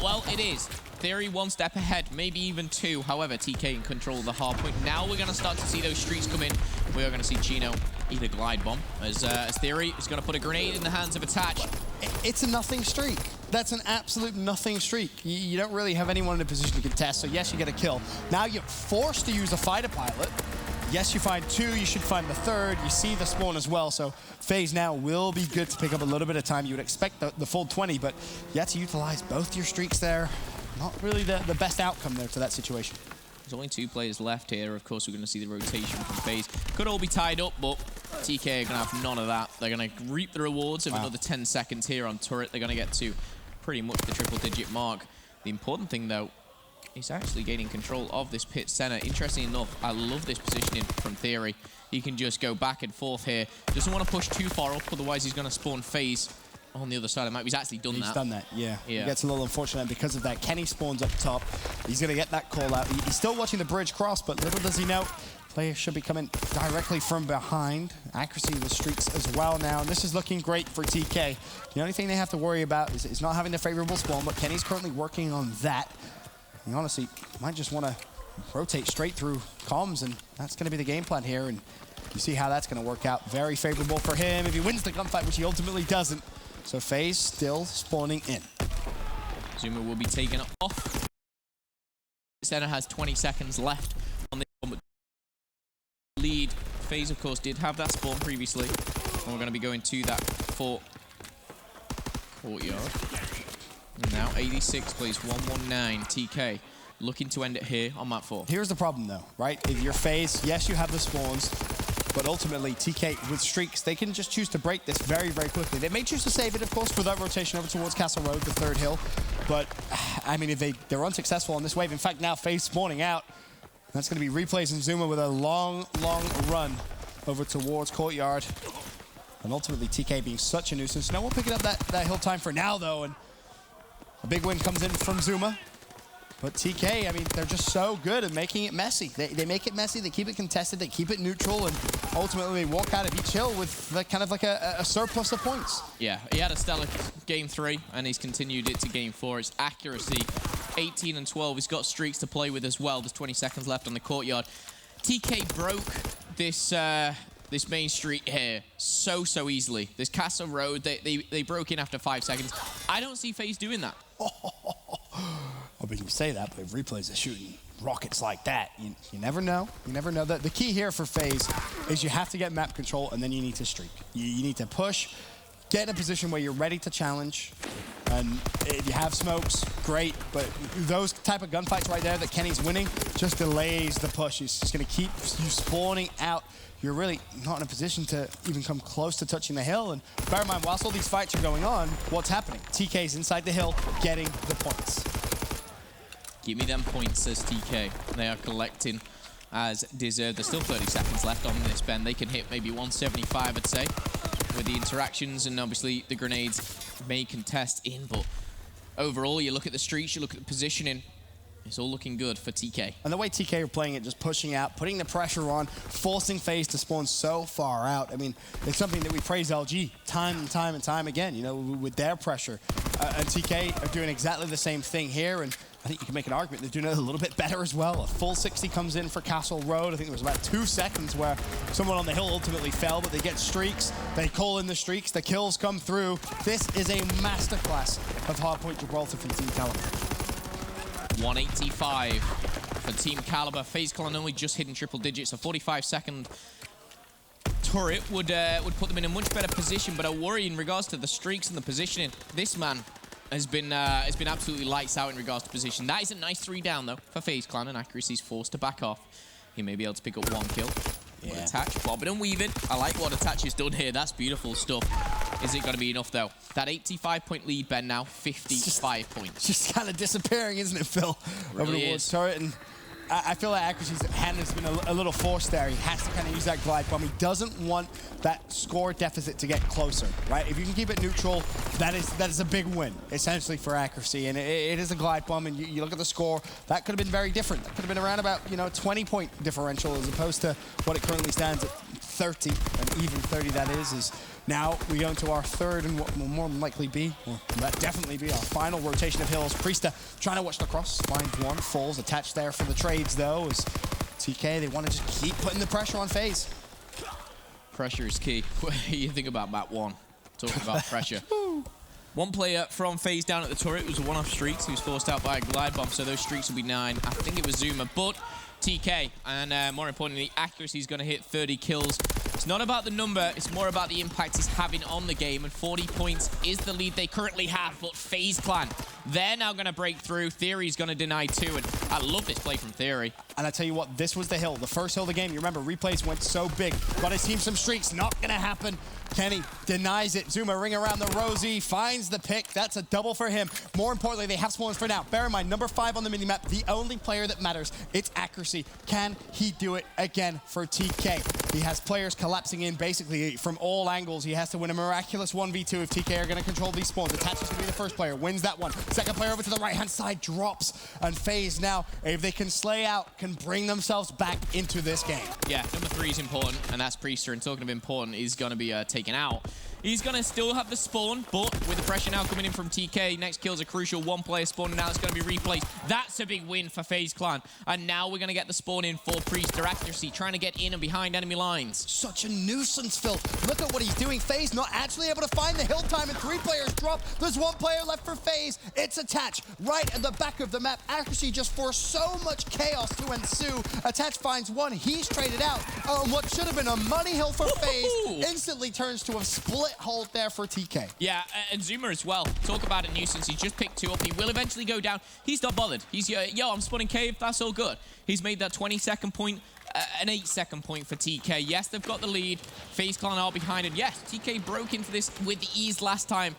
Well, it is. Theory 1 step ahead, maybe even 2. However, TK in control of the hard point. Now we're going to start to see those streaks come in. We are going to see Chino eat a glide bomb as Theory is going to put a grenade in the hands of Attach. It's a nothing streak. That's an absolute nothing streak. You don't really have anyone in a position to contest, so yes, you get a kill. Now you're forced to use a fighter pilot. Yes, you find 2, you should find the 3rd. You see the spawn as well, so FaZe now will be good to pick up a little bit of time. You would expect the full 20, but you have to utilize both your streaks there. Not really the best outcome there to that situation. There's only 2 players left here. Of course, we're going to see the rotation from FaZe. Could all be tied up, but TK are going to have none of that. They're going to reap the rewards of another 10 seconds here on turret. They're going to get to pretty much the triple-digit mark. The important thing, though, is actually gaining control of this pit center. Interesting enough, I love this positioning from Theory. He can just go back and forth here. Doesn't want to push too far up, otherwise he's going to spawn FaZe on the other side of the map. He's actually done that. He's done that, yeah. He gets a little unfortunate because of that. Kenny spawns up top. He's going to get that call out. He's still watching the bridge cross, but little does he know, players should be coming directly from behind. Accuracy with streaks as well now, and this is looking great for TK. The only thing they have to worry about is not having the favorable spawn, but Kenny's currently working on that. He honestly might just want to rotate straight through comms, and that's going to be the game plan here, and you see how that's going to work out. Very favorable for him if he wins the gunfight, which he ultimately doesn't. So FaZe still spawning in. Zuma will be taken off. Center has 20 seconds left on the lead. FaZe, of course, did have that spawn previously. And we're going to be going to that fort courtyard. And now 86 plays 119. TK looking to end it here on map 4. Here's the problem, though, right? If you're FaZe, yes, you have the spawns. But ultimately, TK, with streaks, they can just choose to break this very, very quickly. They may choose to save it, of course, for that rotation over towards Castle Road, the 3rd hill. But, I mean, if they're unsuccessful on this wave, in fact, now FaZe spawning out, that's going to be Replays and Zuma with a long, long run over towards Courtyard. And ultimately, TK being such a nuisance. No one picking up that hill time for now, though. And a big win comes in from Zuma. But TK, I mean, they're just so good at making it messy. They make it messy, they keep it contested, they keep it neutral, and ultimately they walk out of each hill with kind of like a surplus of points. Yeah, he had a stellar game 3, and he's continued it to game 4. It's accuracy, 18 and 12. He's got streaks to play with as well. There's 20 seconds left on the courtyard. TK broke this main street here so easily. This Castle Road, they broke in after 5 seconds. I don't see FaZe doing that. I mean, you say that, but if Replays are shooting rockets like that, you never know. You never know. The key here for FaZe is you have to get map control, and then you need to streak. You need to push, get in a position where you're ready to challenge. And if you have smokes, great. But those type of gunfights right there that Kenny's winning just delays the push. He's just going to keep you spawning out. You're really not in a position to even come close to touching the hill. And bear in mind, whilst all these fights are going on, what's happening? TK's inside the hill, getting the points. Give me them points, says TK. They are collecting as deserved. There's still 30 seconds left on this bend. They can hit maybe 175, I'd say, with the interactions, and obviously the grenades may contest in, but overall, you look at the streaks, you look at the positioning, It's all looking good for TK. And the way TK are playing it, just pushing out, putting the pressure on, forcing FaZe to spawn so far out. I mean, it's something that we praise LG time and time and time again, you know, with their pressure. And TK are doing exactly the same thing here, and I think you can make an argument they're doing it a little bit better as well. A full 60 comes in for Castle Road. I think there was about 2 seconds where someone on the hill ultimately fell, but they get streaks. They call in the streaks. The kills come through. This is a masterclass of hardpoint Gibraltar from Team Kaliber. 185 for Team Kaliber. FaZe Clan only just hitting triple digits. A 45-second turret would put them in a much better position, but I worry in regards to the streaks and the positioning. This man has been absolutely lights out in regards to position. That is a nice 3 down, though, for FaZe Clan, and Accuracy's forced to back off. He may be able to pick up 1 kill. Yeah. What attach, bobbing and weaving. I like what attach has done here. That's beautiful stuff. Is it going to be enough, though? That 85-point lead, Ben, now 55 points. Just kind of disappearing, isn't it, Phil? Really over towards turret, and I feel like Accuracy's hand has been a little forced there. He has to kind of use that glide bomb. He doesn't want that score deficit to get closer, right? If you can keep it neutral, that is a big win, essentially, for Accuracy. And it is a glide bomb, and you look at the score, that could have been very different. That could have been around about, you know, 20-point differential as opposed to what it currently stands at 30, and even 30 that is now we go into our third and what will more than likely be, or that definitely be, our final rotation of hills. Priesta trying to watch the cross, finds 1, falls, attached there for the trades though, as TK, they want to just keep putting the pressure on FaZe. Pressure is key. What do you think about map 1? Talking about pressure. 1 player from FaZe down at the turret was a one-off streaks. He was forced out by a glide bomb, so those streaks will be 9. I think it was Zuma, but TK, and more importantly, Accuracy is going to hit 30 kills. It's not about the number, it's more about the impact he's having on the game, and 40 points is the lead they currently have, but FaZe Clan, they're now going to break through. Theory's going to deny 2, and I love this play from Theory. And I tell you what, this was the hill, the first hill of the game. You remember, replays went so big. Got his team some streaks, not going to happen. Kenny denies it. Zuma ring around the Rosie, finds the pick. That's a double for him. More importantly, they have spawns for now. Bear in mind, number 5 on the minimap, the only player that matters. It's Accuracy. Can he do it again for TK? He has players collapsing in basically from all angles. He has to win a miraculous 1v2 if TK are going to control these spawns. Attaches to be the first player, wins that one. Second player over to the right-hand side, drops. And FaZe now, if they can slay out, can bring themselves back into this game. Yeah, number 3 is important, and that's Priester. And talking of important, he's going to be taken out. He's going to still have the spawn, but with the pressure now coming in from TK, next kill's a crucial. 1 player spawning now, it's going to be replaced. That's a big win for FaZe Clan. And now we're going to get the spawn in for Priester. Accuracy trying to get in and behind enemy lines. Such a nuisance, Phil. Look at what he's doing. FaZe not actually able to find the hill time, and 3 players drop. There's 1 player left for FaZe. It's Attach right at the back of the map. Accuracy just forced so much chaos to ensue. Attach finds 1. He's traded out. What should have been a money hill for FaZe instantly turns to a split hold there for TK. Yeah, and Zuma as well. Talk about a nuisance. He just picked 2 up. He will eventually go down. He's not bothered. He's, yo, I'm spawning cave. That's all good. He's made that 20-second point an 8-second point for TK. Yes, they've got the lead. FaZe Clan are behind it. Yes, TK broke into this with ease last time.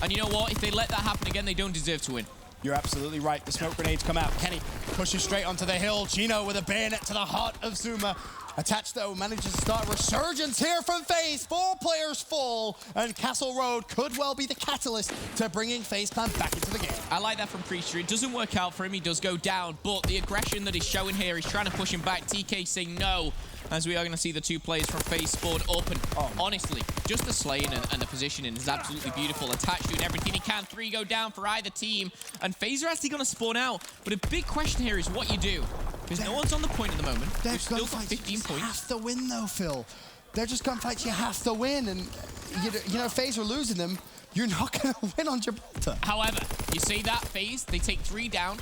And you know what? If they let that happen again, they don't deserve to win. You're absolutely right. The smoke grenades come out. Kenny pushes straight onto the hill. Gino with a bayonet to the heart of Zuma. Attached, though, manages to start resurgence here from FaZe. 4 players fall, and Castle Road could well be the catalyst to bringing FaZe Clan back into the game. I like that from Priester. It doesn't work out for him. He does go down, but the aggression that he's showing here, he's trying to push him back. TK saying no, as we are going to see the 2 players from FaZe spawn up. And honestly, just the slaying and the positioning is absolutely beautiful. Attached doing everything he can. 3 go down for either team, and FaZe are actually going to spawn out. But a big question here is what you do. Because no one's on the point at the moment. We've still got 15 points. You have to win, though, Phil. They're just gunfights you have to win. And, you know, FaZe are losing them. You're not going to win on Gibraltar. However, you see that FaZe, they take 3 down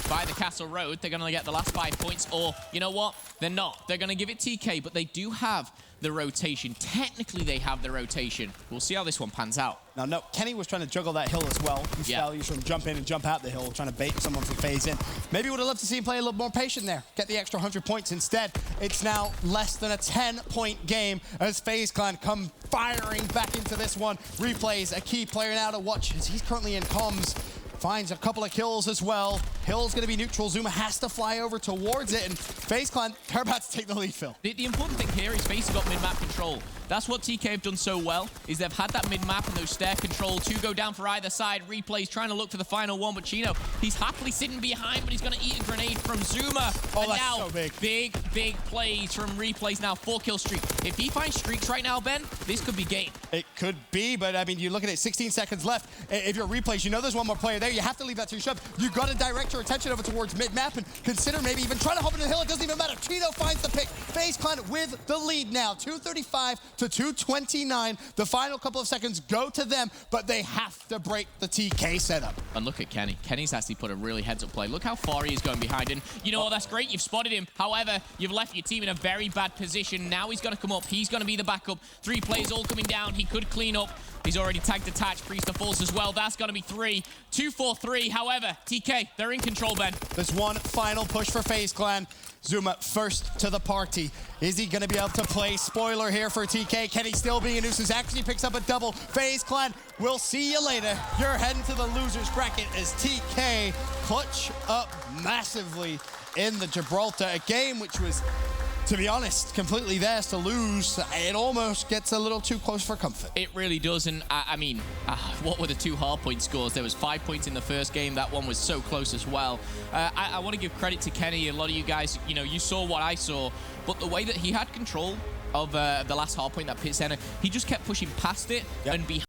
by the Castle Road. They're going to get the last 5 points. Or, you know what? They're not. They're going to give it TK, but they do have the rotation. Technically, they have the rotation. We'll see how this one pans out. Now, no, Kenny was trying to juggle that hill as well. Yeah. You should jump in and jump out the hill, trying to bait someone from FaZe in. Maybe would have loved to see him play a little more patient there. Get the extra 100 points. Instead, it's now less than a 10-point game as FaZe Clan come firing back into this one. Replays a key player now to watch as he's currently in comms. Finds a couple of kills as well. Hill's going to be neutral. Zuma has to fly over towards it, and FaZe Clan, they're about to take the lead, Phil. The important thing here is FaZe have got mid-map control. That's what TK have done so well, is they've had that mid-map and those stair control. Two go down for either side. Replay's trying to look for the final one, but Chino, he's happily sitting behind, but he's going to eat a grenade from Zuma. Oh, and that's now, so big. Big plays from Replay's now 4-kill streak. If he finds streaks right now, Ben, this could be game. It could be, but I mean, you look at it, 16 seconds left. If you're Replays, you know there's one more player there. You have to leave that to your shove. You got to direct your attention over towards mid-map and consider maybe even trying to hop into the hill. It doesn't even matter. Chino finds the pick. FaZe Clan with the lead now, 235 to 229. The final couple of seconds go to them, but they have to break the TK setup. And look at Kenny. Kenny's actually put a really heads-up play. Look how far he is going behind. And you know what? That's great. You've spotted him. However, you've left your team in a very bad position. Now he's going to come up. He's going to be the backup. 3 players all coming down. He could clean up. He's already tagged attach. Priester falls as well. That's going to be 3. 2-4-3. However, TK, they're in control, Ben. There's one final push for FaZe Clan. Zuma first to the party. Is he going to be able to play spoiler here for TK? Can he still be a nuisance? Actually picks up a double. FaZe Clan, we'll see you later. You're heading to the losers bracket as TK clutch up massively in the Gibraltar. A game which was, to be honest, completely theirs to lose. It almost gets a little too close for comfort. It really does, and I mean, what were the 2 hardpoint scores? There was 5 points in the first game. That one was so close as well. I want to give credit to Kenny. A lot of you guys, you know, you saw what I saw, but the way that he had control of the last hardpoint, that pit center, he just kept pushing past it and behind.